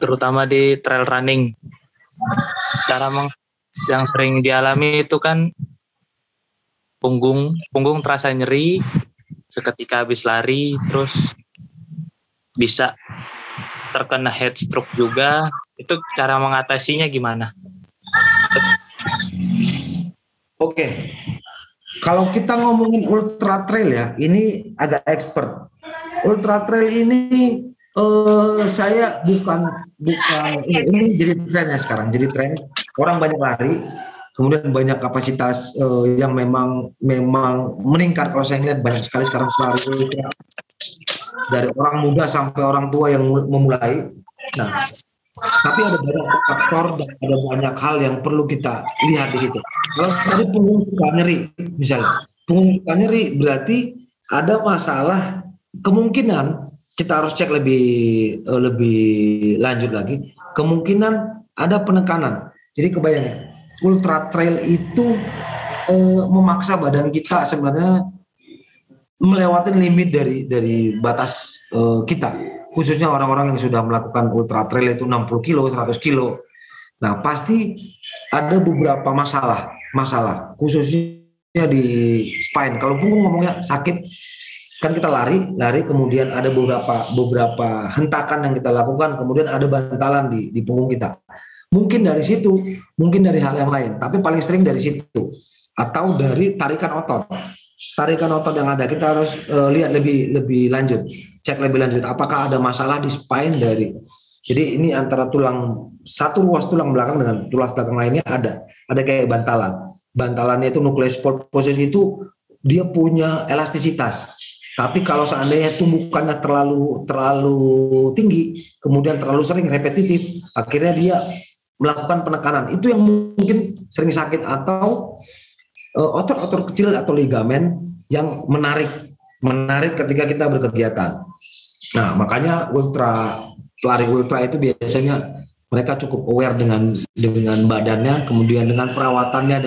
terutama di trail running. Yang sering dialami itu kan punggung terasa nyeri seketika habis lari, terus bisa terkena heat stroke juga. Itu cara mengatasinya gimana? Oke, kalau kita ngomongin ultra trail ya, ini agak expert. Ultra trail ini saya bukan ini jadi trennya sekarang, jadi tren orang banyak lari, kemudian banyak kapasitas yang memang meningkat. Kalau saya lihat banyak sekali sekarang lari dari orang muda sampai orang tua yang memulai. Nah, tapi ada banyak faktor dan ada banyak hal yang perlu kita lihat di situ. Kalau tadi punggung suka nyeri, misalnya punggung suka nyeri berarti ada masalah. Kemungkinan kita harus cek lebih lanjut lagi. Kemungkinan ada penekanan. Jadi kebayang ya, ultra trail itu memaksa badan kita sebenarnya melewati limit dari batas kita. Khususnya orang-orang yang sudah melakukan ultra trail itu 60 kilo, 100 kilo. Nah, pasti ada beberapa masalah, khususnya di spine. Kalau punggung ngomongnya sakit, kan kita lari, kemudian ada beberapa hentakan yang kita lakukan, kemudian ada bantalan di punggung kita. Mungkin dari situ, mungkin dari hal yang lain, tapi paling sering dari situ. Atau dari tarikan otot yang ada. Kita harus lihat lebih lanjut, cek lebih lanjut apakah ada masalah di spine jadi ini antara satu ruas tulang belakang dengan tulang belakang lainnya ada kayak bantalannya itu nucleus pulposus itu dia punya elastisitas, tapi kalau seandainya tumbukannya terlalu tinggi, kemudian terlalu sering repetitif, akhirnya dia melakukan penekanan, itu yang mungkin sering sakit. Atau otot-otot kecil atau ligamen yang menarik ketika kita berkegiatan. Nah, makanya pelari ultra itu biasanya mereka cukup aware dengan badannya, kemudian dengan perawatannya,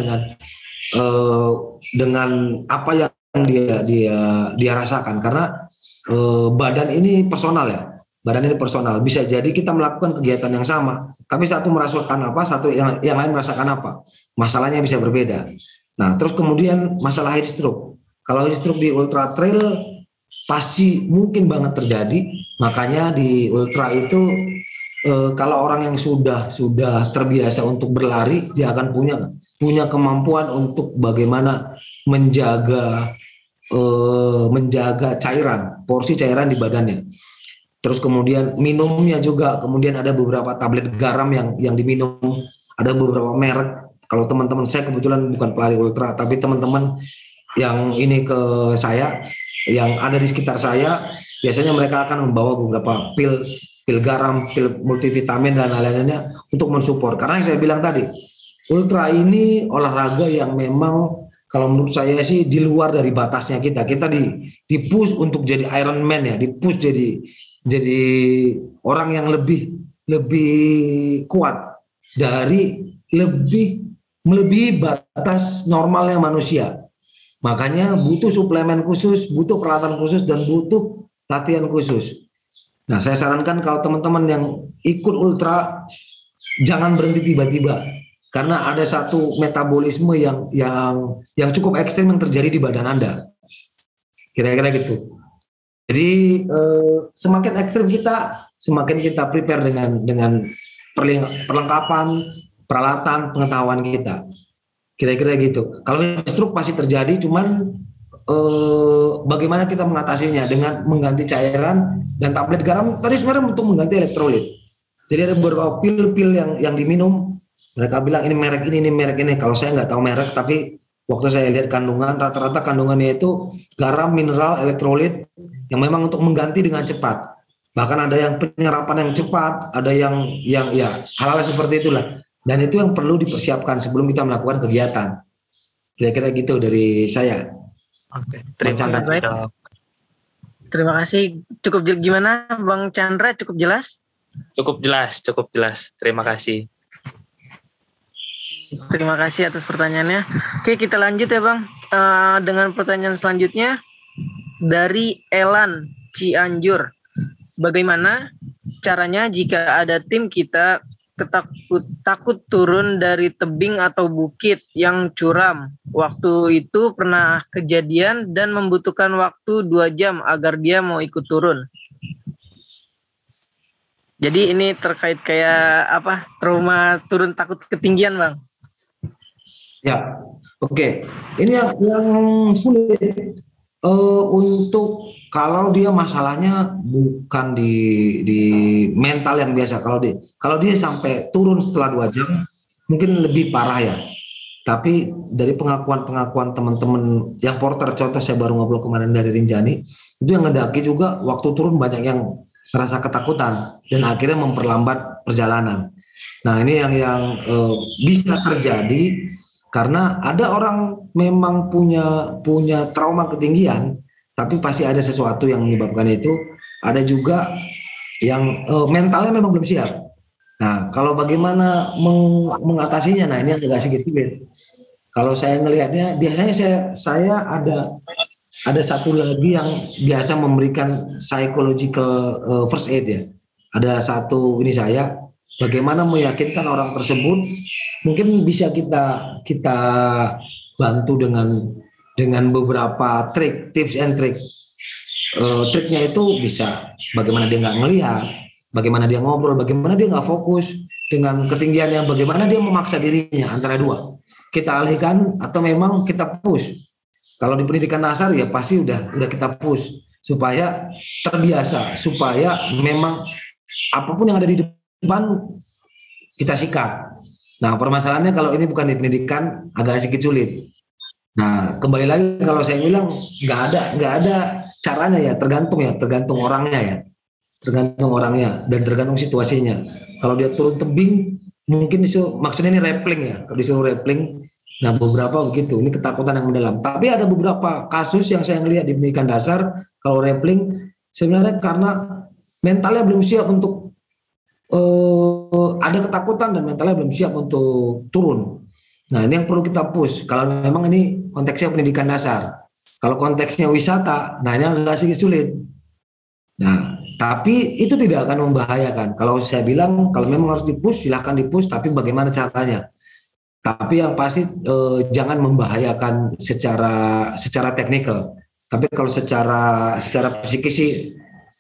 dengan apa yang dia rasakan, karena badan ini personal ya. Bisa jadi kita melakukan kegiatan yang sama, tapi satu merasakan apa, satu yang lain merasakan apa. Masalahnya bisa berbeda. Nah, terus kemudian masalah heat stroke. Kalau heat stroke di ultra trail pasti mungkin banget terjadi. Makanya di ultra itu kalau orang yang sudah terbiasa untuk berlari, dia akan punya kemampuan untuk bagaimana menjaga porsi cairan di badannya. Terus kemudian minumnya juga, kemudian ada beberapa tablet garam yang diminum, ada beberapa merek. Kalau teman-teman saya kebetulan bukan pelari ultra, tapi teman-teman yang ini ke saya, yang ada di sekitar saya, biasanya mereka akan membawa beberapa pil garam, pil multivitamin dan lain-lainnya untuk mensupport. Karena yang saya bilang tadi, ultra ini olahraga yang memang kalau menurut saya sih di luar dari batasnya kita. Kita di push untuk jadi Iron Man ya, di push jadi orang yang lebih kuat dari melebihi batas normalnya manusia. Makanya butuh suplemen khusus, butuh peralatan khusus, dan butuh latihan khusus. Nah, saya sarankan kalau teman-teman yang ikut ultra, jangan berhenti tiba-tiba, karena ada satu metabolisme yang cukup ekstrim yang terjadi di badan Anda. Kira-kira gitu. Jadi semakin ekstrim kita, semakin kita prepare dengan perlengkapan, peralatan, pengetahuan kita. Kira-kira gitu. Kalau stroke pasti terjadi, cuman bagaimana kita mengatasinya dengan mengganti cairan dan tablet garam tadi sebenarnya untuk mengganti elektrolit. Jadi ada beberapa pil-pil yang diminum. Mereka bilang ini merek ini. Kalau saya nggak tahu merek, tapi waktu saya lihat kandungan, rata-rata kandungannya itu garam, mineral, elektrolit yang memang untuk mengganti dengan cepat. Bahkan ada yang penyerapan yang cepat, ada yang ya hal-hal seperti itulah. Dan itu yang perlu dipersiapkan sebelum kita melakukan kegiatan. Kira-kira gitu dari saya. Oke, terima kasih. Terima kasih. Cukup gimana Bang Chandra? Cukup jelas? Cukup jelas. Terima kasih. Terima kasih atas pertanyaannya. Oke, kita lanjut ya Bang. Dengan pertanyaan selanjutnya dari Elan Cianjur. Bagaimana caranya jika ada tim kita takut turun dari tebing atau bukit yang curam? Waktu itu pernah kejadian dan membutuhkan waktu 2 jam agar dia mau ikut turun. Jadi ini terkait kayak trauma turun takut ketinggian Bang. Ya, oke. Ini yang sulit untuk kalau dia masalahnya bukan di mental yang biasa. Kalau dia sampai turun setelah 2 jam, mungkin lebih parah ya. Tapi dari pengakuan teman-teman yang porter, contoh saya baru ngobrol kemarin dari Rinjani, itu yang ngedaki juga waktu turun banyak yang merasa ketakutan dan akhirnya memperlambat perjalanan. Nah ini yang bisa terjadi. Karena ada orang memang punya trauma ketinggian, tapi pasti ada sesuatu yang menyebabkan itu. Ada juga yang mentalnya memang belum siap. Nah, kalau bagaimana mengatasinya, nah ini yang agak sedikit sulit. Kalau saya ngelihatnya, biasanya saya ada satu lagi yang biasa memberikan psychological first aid ya. Ada satu ini saya bagaimana meyakinkan orang tersebut. Mungkin bisa kita bantu dengan beberapa trik, tips and trick. Triknya itu bisa bagaimana dia nggak ngelihat, bagaimana dia ngobrol, bagaimana dia nggak fokus dengan ketinggian yang bagaimana dia memaksa dirinya antara dua. Kita alihkan atau memang kita push. Kalau di pendidikan dasar ya pasti udah kita push supaya terbiasa, supaya memang apapun yang ada di depan kita sikat. Nah permasalahannya kalau ini bukan di pendidikan agak sedikit sulit. Nah kembali lagi kalau saya bilang nggak ada caranya ya, tergantung orangnya dan tergantung situasinya. Kalau dia turun tebing mungkin maksudnya ini rappelling ya, kalau disuruh rappelling. Nah beberapa begitu, ini ketakutan yang mendalam. Tapi ada beberapa kasus yang saya lihat di pendidikan dasar kalau rappelling sebenarnya karena mentalnya belum siap untuk ada ketakutan dan mentalnya belum siap untuk turun. Nah ini yang perlu kita push. Kalau memang ini konteksnya pendidikan dasar. Kalau konteksnya wisata, nah ini agak sedikit sulit. Nah tapi itu tidak akan membahayakan. Kalau saya bilang kalau memang harus dipush, silahkan dipush. Tapi bagaimana caranya? Tapi yang pasti jangan membahayakan secara teknikal. Tapi kalau secara psikis sih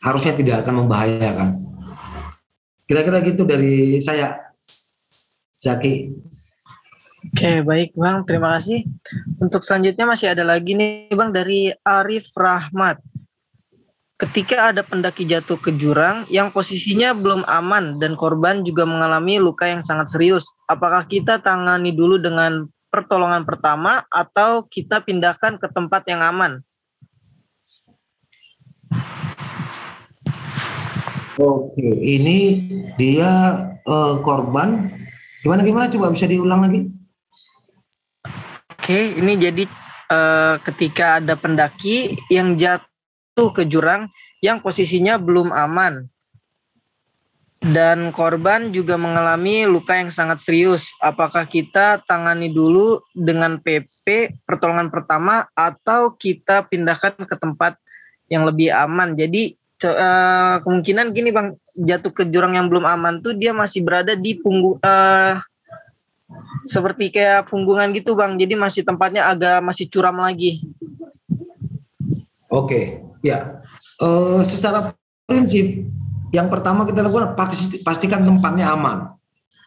harusnya tidak akan membahayakan. Kira-kira gitu dari saya, Zaki. Oke, baik Bang, terima kasih. Untuk selanjutnya masih ada lagi nih Bang dari Arif Rahmat. Ketika ada pendaki jatuh ke jurang yang posisinya belum aman dan korban juga mengalami luka yang sangat serius, apakah kita tangani dulu dengan pertolongan pertama atau kita pindahkan ke tempat yang aman? Oke, ini dia korban. Gimana coba bisa diulang lagi? Oke, ini jadi ketika ada pendaki yang jatuh ke jurang yang posisinya belum aman dan korban juga mengalami luka yang sangat serius, apakah kita tangani dulu dengan PP pertolongan pertama atau kita pindahkan ke tempat yang lebih aman? Jadi kemungkinan gini Bang, jatuh ke jurang yang belum aman tuh dia masih berada di punggung seperti kayak punggungan gitu Bang, jadi masih tempatnya masih curam lagi. Oke, ya. Secara prinsip yang pertama kita lakukan pastikan tempatnya aman.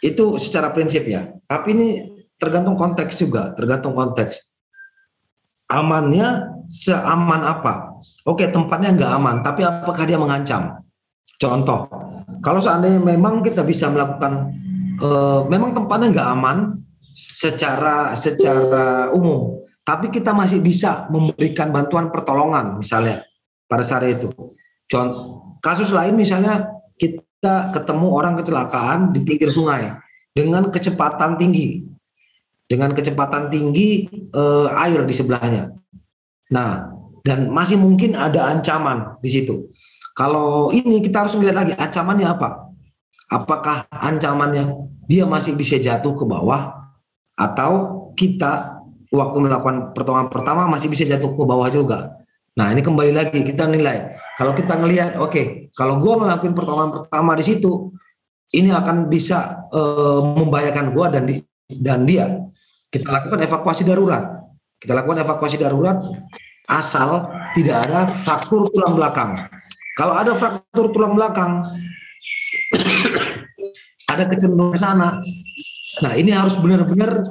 Itu secara prinsip ya. Tapi ini tergantung konteks juga, tergantung konteks. Amannya seaman apa? Oke, tempatnya nggak aman, tapi apakah dia mengancam? Contoh, kalau seandainya memang kita bisa melakukan, memang tempatnya nggak aman secara umum, tapi kita masih bisa memberikan bantuan pertolongan, misalnya pada saat itu. Contoh, kasus lain misalnya kita ketemu orang kecelakaan di pinggir sungai dengan kecepatan tinggi. Air di sebelahnya. Nah, dan masih mungkin ada ancaman di situ. Kalau ini kita harus melihat lagi ancamannya apa. apakah ancamannya dia masih bisa jatuh ke bawah, atau kita waktu melakukan pertolongan pertama masih bisa jatuh ke bawah juga. Nah ini kembali lagi kita nilai. Kalau kita ngelihat, oke, kalau gue ngelakuin pertolongan pertama di situ, ini akan bisa membahayakan gue dan dia. Kita lakukan evakuasi darurat. Kita lakukan evakuasi darurat asal tidak ada fraktur tulang belakang. Kalau ada fraktur tulang belakang, ada kecenderungan ke sana. Nah ini harus benar-benar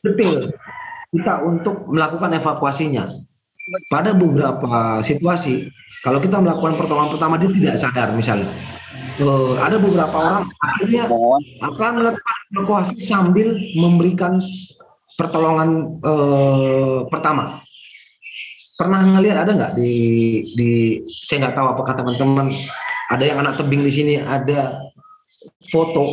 detail kita untuk melakukan evakuasinya. Pada beberapa situasi, kalau kita melakukan pertolongan pertama dia tidak sadar misalnya, ada beberapa orang akhirnya akan melakukan evakuasi sambil memberikan pertolongan pertama. Pernah ngelihat ada nggak di saya nggak tahu apakah teman-teman ada yang anak tebing di sini, ada foto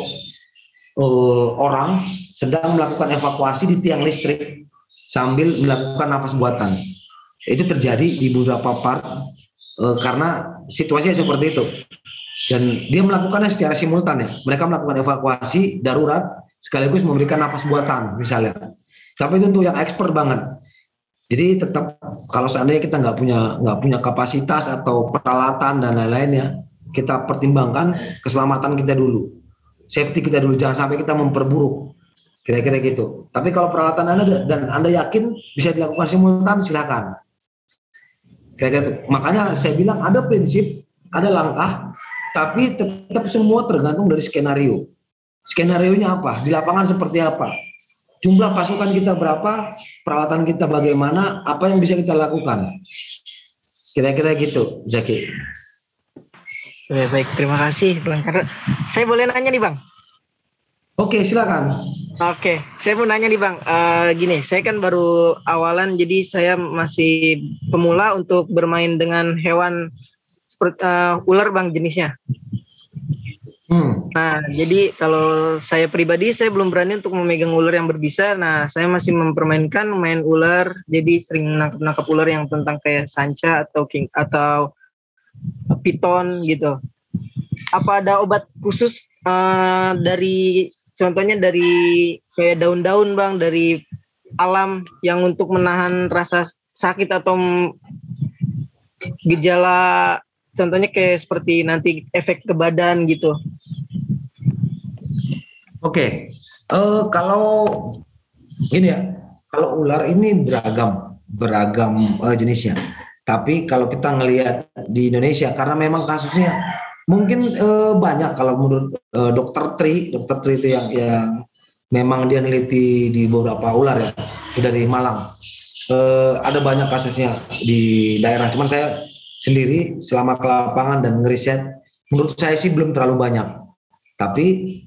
orang sedang melakukan evakuasi di tiang listrik sambil melakukan nafas buatan. Itu terjadi di beberapa part karena situasinya seperti itu. Dan dia melakukannya secara simultan ya. Mereka melakukan evakuasi darurat sekaligus memberikan nafas buatan misalnya. Tapi itu untuk yang expert banget. Jadi tetap kalau seandainya kita nggak punya kapasitas atau peralatan dan lain-lainnya, kita pertimbangkan keselamatan kita dulu, safety kita dulu, jangan sampai kita memperburuk. Kira-kira gitu. Tapi kalau peralatan Anda dan Anda yakin bisa dilakukan simultan, silakan. Kayak gitu. Makanya saya bilang ada prinsip, ada langkah, tapi tetap semua tergantung dari skenario. Skenarionya apa? Di lapangan seperti apa? Jumlah pasukan kita berapa? Peralatan kita bagaimana? Apa yang bisa kita lakukan? Kira-kira gitu, Zaki. Baik, terima kasih Bang Karel. Saya boleh nanya nih Bang? Oke, silakan. Oke, saya mau nanya nih Bang, gini, saya kan baru awalan, jadi saya masih pemula untuk bermain dengan hewan seperti ular Bang jenisnya. Nah, jadi kalau saya pribadi, saya belum berani untuk memegang ular yang berbisa. Nah, saya masih mempermainkan main ular, jadi sering nangkap ular yang tentang kayak sanca atau king atau piton gitu. Apa ada obat khusus dari contohnya dari kayak daun-daun Bang, dari alam yang untuk menahan rasa sakit atau gejala, contohnya kayak seperti nanti efek ke badan gitu. Oke, kalau ini ya, kalau ular ini beragam jenisnya. Tapi kalau kita ngelihat di Indonesia, karena memang kasusnya mungkin banyak. Kalau menurut Dokter Tri itu yang memang dia neliti di beberapa ular ya, dari Malang. Ada banyak kasusnya di daerah. Cuman saya sendiri selama ke lapangan dan ngeriset, menurut saya sih belum terlalu banyak. Tapi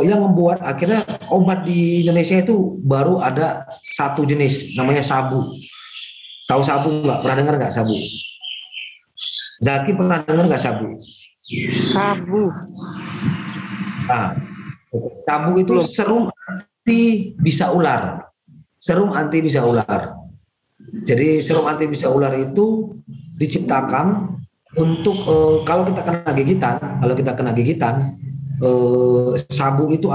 yang membuat akhirnya obat di Indonesia itu baru ada satu jenis, namanya sabu. Tahu sabu nggak? Pernah dengar nggak sabu? Zaki pernah dengar nggak sabu? Sabu. Nah, sabu itu serum anti bisa ular. Serum anti bisa ular. Jadi serum anti bisa ular itu diciptakan untuk kalau kita kena gigitan, sabu itu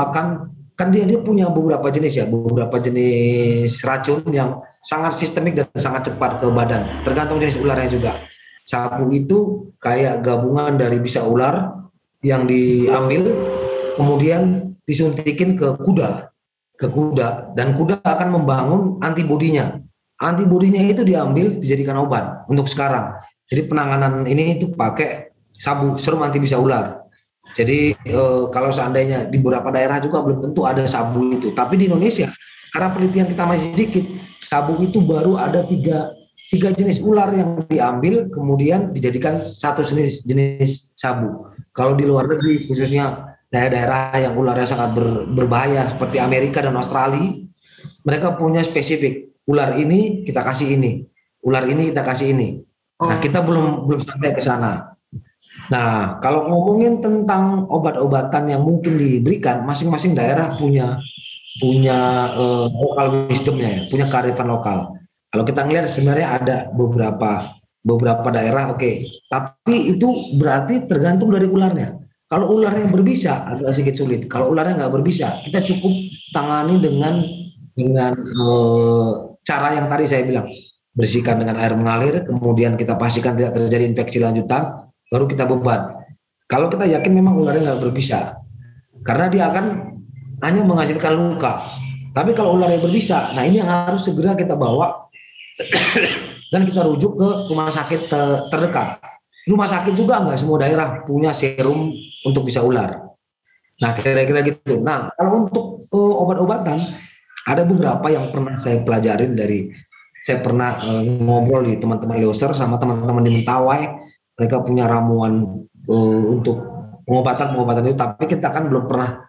kan dia punya beberapa jenis ya, beberapa jenis racun yang sangat sistemik dan sangat cepat ke badan, tergantung jenis ularnya juga. Sabu itu kayak gabungan dari bisa ular yang diambil kemudian disuntikin ke kuda, dan kuda akan membangun antibodinya. Antibodinya itu diambil dijadikan obat untuk sekarang. Jadi penanganan ini itu pakai sabu, serum anti bisa ular. Jadi kalau seandainya di beberapa daerah juga belum tentu ada sabu itu. Tapi di Indonesia, karena penelitian kita masih sedikit, sabu itu baru ada tiga jenis ular yang diambil, kemudian dijadikan satu jenis sabu. Kalau di luar negeri, khususnya daerah-daerah yang ularnya sangat berbahaya, seperti Amerika dan Australia, mereka punya spesifik. Ular ini kita kasih ini, ular ini kita kasih ini. Nah, kita belum sampai ke sana. Nah, kalau ngomongin tentang obat-obatan yang mungkin diberikan, masing-masing daerah punya lokal wisdomnya ya, punya kearifan lokal. Kalau kita ngelihat sebenarnya ada beberapa beberapa daerah oke. Tapi itu berarti tergantung dari ularnya. Kalau ularnya berbisa agak sedikit sulit. Kalau ularnya nggak berbisa, kita cukup tangani dengan cara yang tadi saya bilang, bersihkan dengan air mengalir, kemudian kita pastikan tidak terjadi infeksi lanjutan, baru kita beban. Kalau kita yakin memang ularnya nggak berbisa, karena dia akan hanya menghasilkan luka. Tapi kalau ularnya berbisa, nah ini yang harus segera kita bawa dan kita rujuk ke rumah sakit terdekat. Rumah sakit juga nggak semua daerah punya serum untuk bisa ular. Nah kira-kira gitu. Nah kalau untuk obat-obatan, ada beberapa yang pernah saya pelajarin saya pernah ngobrol di teman-teman Leuser sama teman-teman di Mentawai. Mereka punya ramuan untuk pengobatan itu, tapi kita kan belum pernah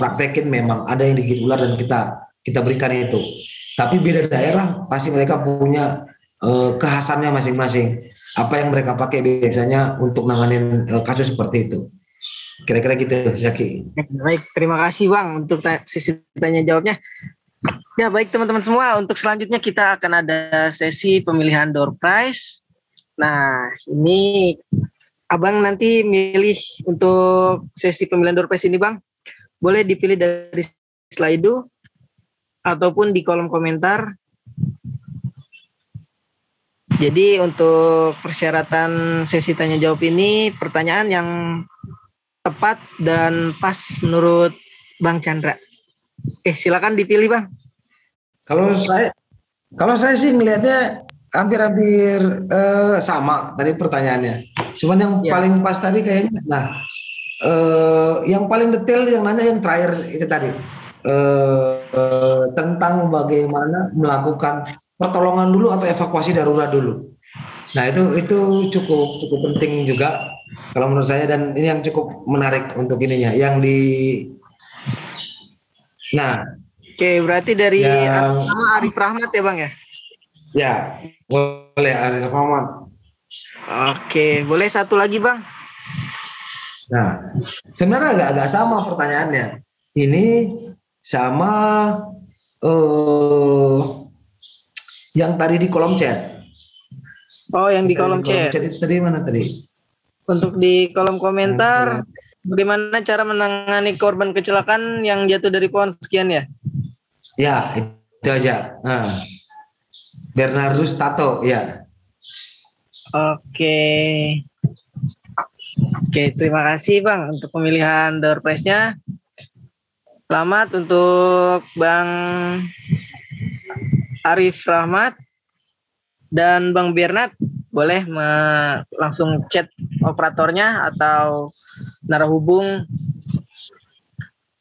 praktekin. Memang ada yang digigit ular dan kita berikan itu. Tapi beda daerah pasti mereka punya kekhasannya masing-masing. Apa yang mereka pakai biasanya untuk nanganin kasus seperti itu. Kira-kira gitu, Zaki. Baik, terima kasih Bang untuk sesi tanya jawabnya. Ya baik teman-teman semua, untuk selanjutnya kita akan ada sesi pemilihan door prize. Nah ini Abang nanti milih untuk sesi pemilihan door prize ini Bang. Boleh dipilih dari Slido ataupun di kolom komentar. Jadi untuk persyaratan sesi tanya jawab ini, pertanyaan yang tepat dan pas menurut Bang Chandra. Silakan dipilih Bang. Kalau saya sih melihatnya hampir-hampir sama tadi pertanyaannya. Cuman yang paling pas tadi kayaknya, yang paling detail yang nanya yang terakhir itu tadi tentang bagaimana melakukan pertolongan dulu atau evakuasi darurat dulu. Nah itu cukup penting juga kalau menurut saya, dan ini yang cukup menarik untuk ininya. Oke, berarti dari nama Arif Rahmat ya Bang ya? Ya, boleh Arif Rahmat. Oke, boleh satu lagi Bang? Nah, sebenarnya agak sama pertanyaannya. Ini sama yang tadi di kolom chat. Oh, yang di kolom chat. Itu tadi mana tadi? Untuk di kolom komentar, bagaimana cara menangani korban kecelakaan yang jatuh dari pohon sekian ya? Ya, itu aja. Bernardus Tato, ya. Oke, terima kasih Bang untuk pemilihan door prize-nya. Selamat untuk Bang Arif Rahmat dan Bang Bernard. Boleh langsung chat operatornya atau narahubung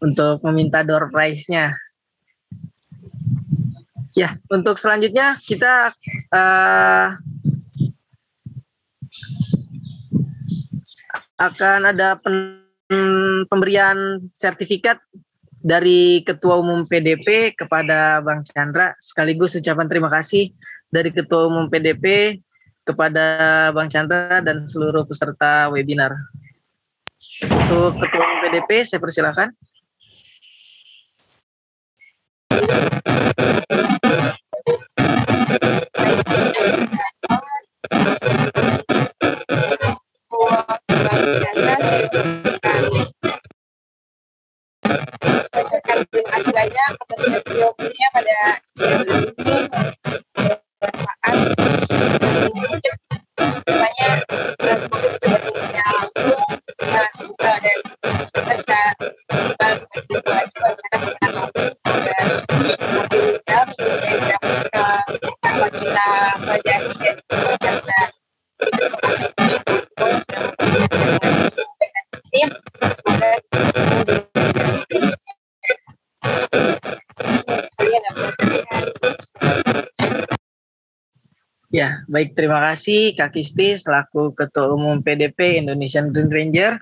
untuk meminta door prize-nya. Ya, untuk selanjutnya kita akan ada pemberian sertifikat dari Ketua Umum PDP kepada Bang Chandra, sekaligus ucapan terima kasih dari Ketua Umum PDP kepada Bang Chandra dan seluruh peserta webinar. Untuk Ketua Umum PDP, saya persilakan. Terima kasih banyak atas videonya pada Ya, baik, terima kasih Kak Kisti selaku Ketua Umum PDP Indonesian Green Ranger.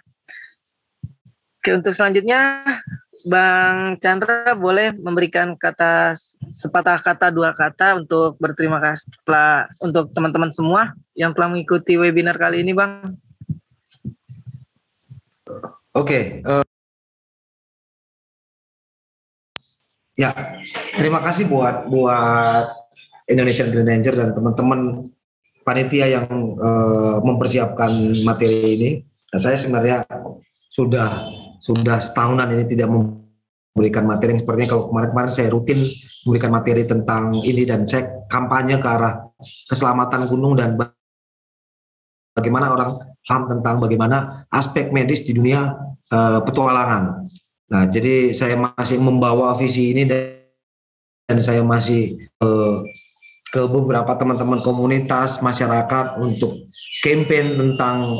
Oke, untuk selanjutnya Bang Chandra boleh memberikan sepatah kata, dua kata untuk berterima kasih untuk teman-teman semua yang telah mengikuti webinar kali ini, Bang. Oke. Ya, terima kasih buat Indonesian Green Ranger dan teman-teman panitia yang mempersiapkan materi ini. Nah, saya sebenarnya sudah setahunan ini tidak memberikan materi yang sepertinya. Kalau kemarin-kemarin saya rutin memberikan materi tentang ini dan saya kampanye ke arah keselamatan gunung dan bagaimana orang paham tentang bagaimana aspek medis di dunia petualangan. Nah, jadi saya masih membawa visi ini dan saya masih ke beberapa teman-teman komunitas masyarakat untuk campaign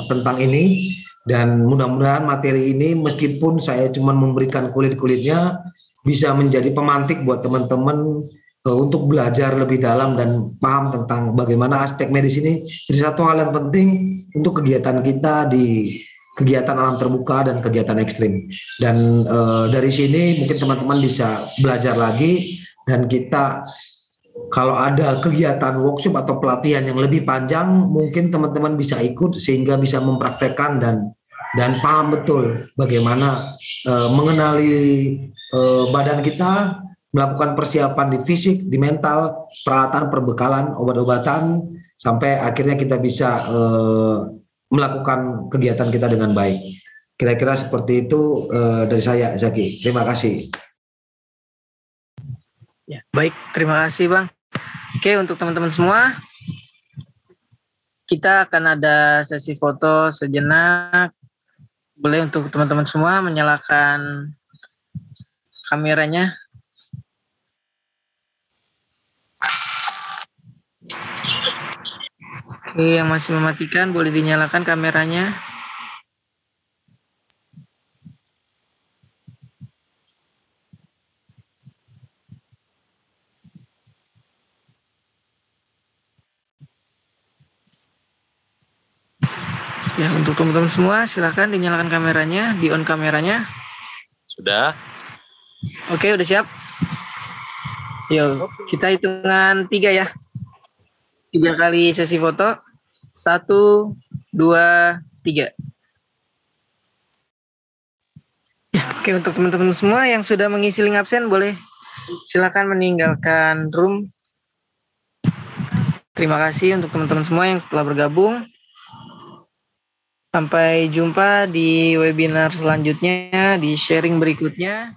tentang ini, dan mudah-mudahan materi ini meskipun saya cuma memberikan kulit-kulitnya bisa menjadi pemantik buat teman-teman untuk belajar lebih dalam dan paham tentang bagaimana aspek medis ini jadi satu hal yang penting untuk kegiatan kita di kegiatan alam terbuka dan kegiatan ekstrim. Dan dari sini mungkin teman-teman bisa belajar lagi, dan kita kalau ada kegiatan workshop atau pelatihan yang lebih panjang mungkin teman-teman bisa ikut sehingga bisa mempraktekkan dan paham betul bagaimana mengenali badan kita, melakukan persiapan di fisik, di mental, peralatan, perbekalan, obat-obatan, sampai akhirnya kita bisa melakukan kegiatan kita dengan baik. Kira-kira seperti itu dari saya, Zaki. Terima kasih. Ya, baik, terima kasih Bang. Oke, untuk teman-teman semua, kita akan ada sesi foto sejenak. Boleh untuk teman-teman semua menyalakan kameranya. Oke, yang masih mematikan boleh dinyalakan kameranya. Ya, untuk teman-teman semua silakan dinyalakan kameranya, di-on kameranya. Sudah. Oke, udah siap? Yuk, kita hitungan 3 ya. 3 kali sesi foto. 1, 2, 3. Ya, oke, untuk teman-teman semua yang sudah mengisi link absen boleh silakan meninggalkan room. Terima kasih untuk teman-teman semua yang telah bergabung. Sampai jumpa di webinar selanjutnya, di sharing berikutnya.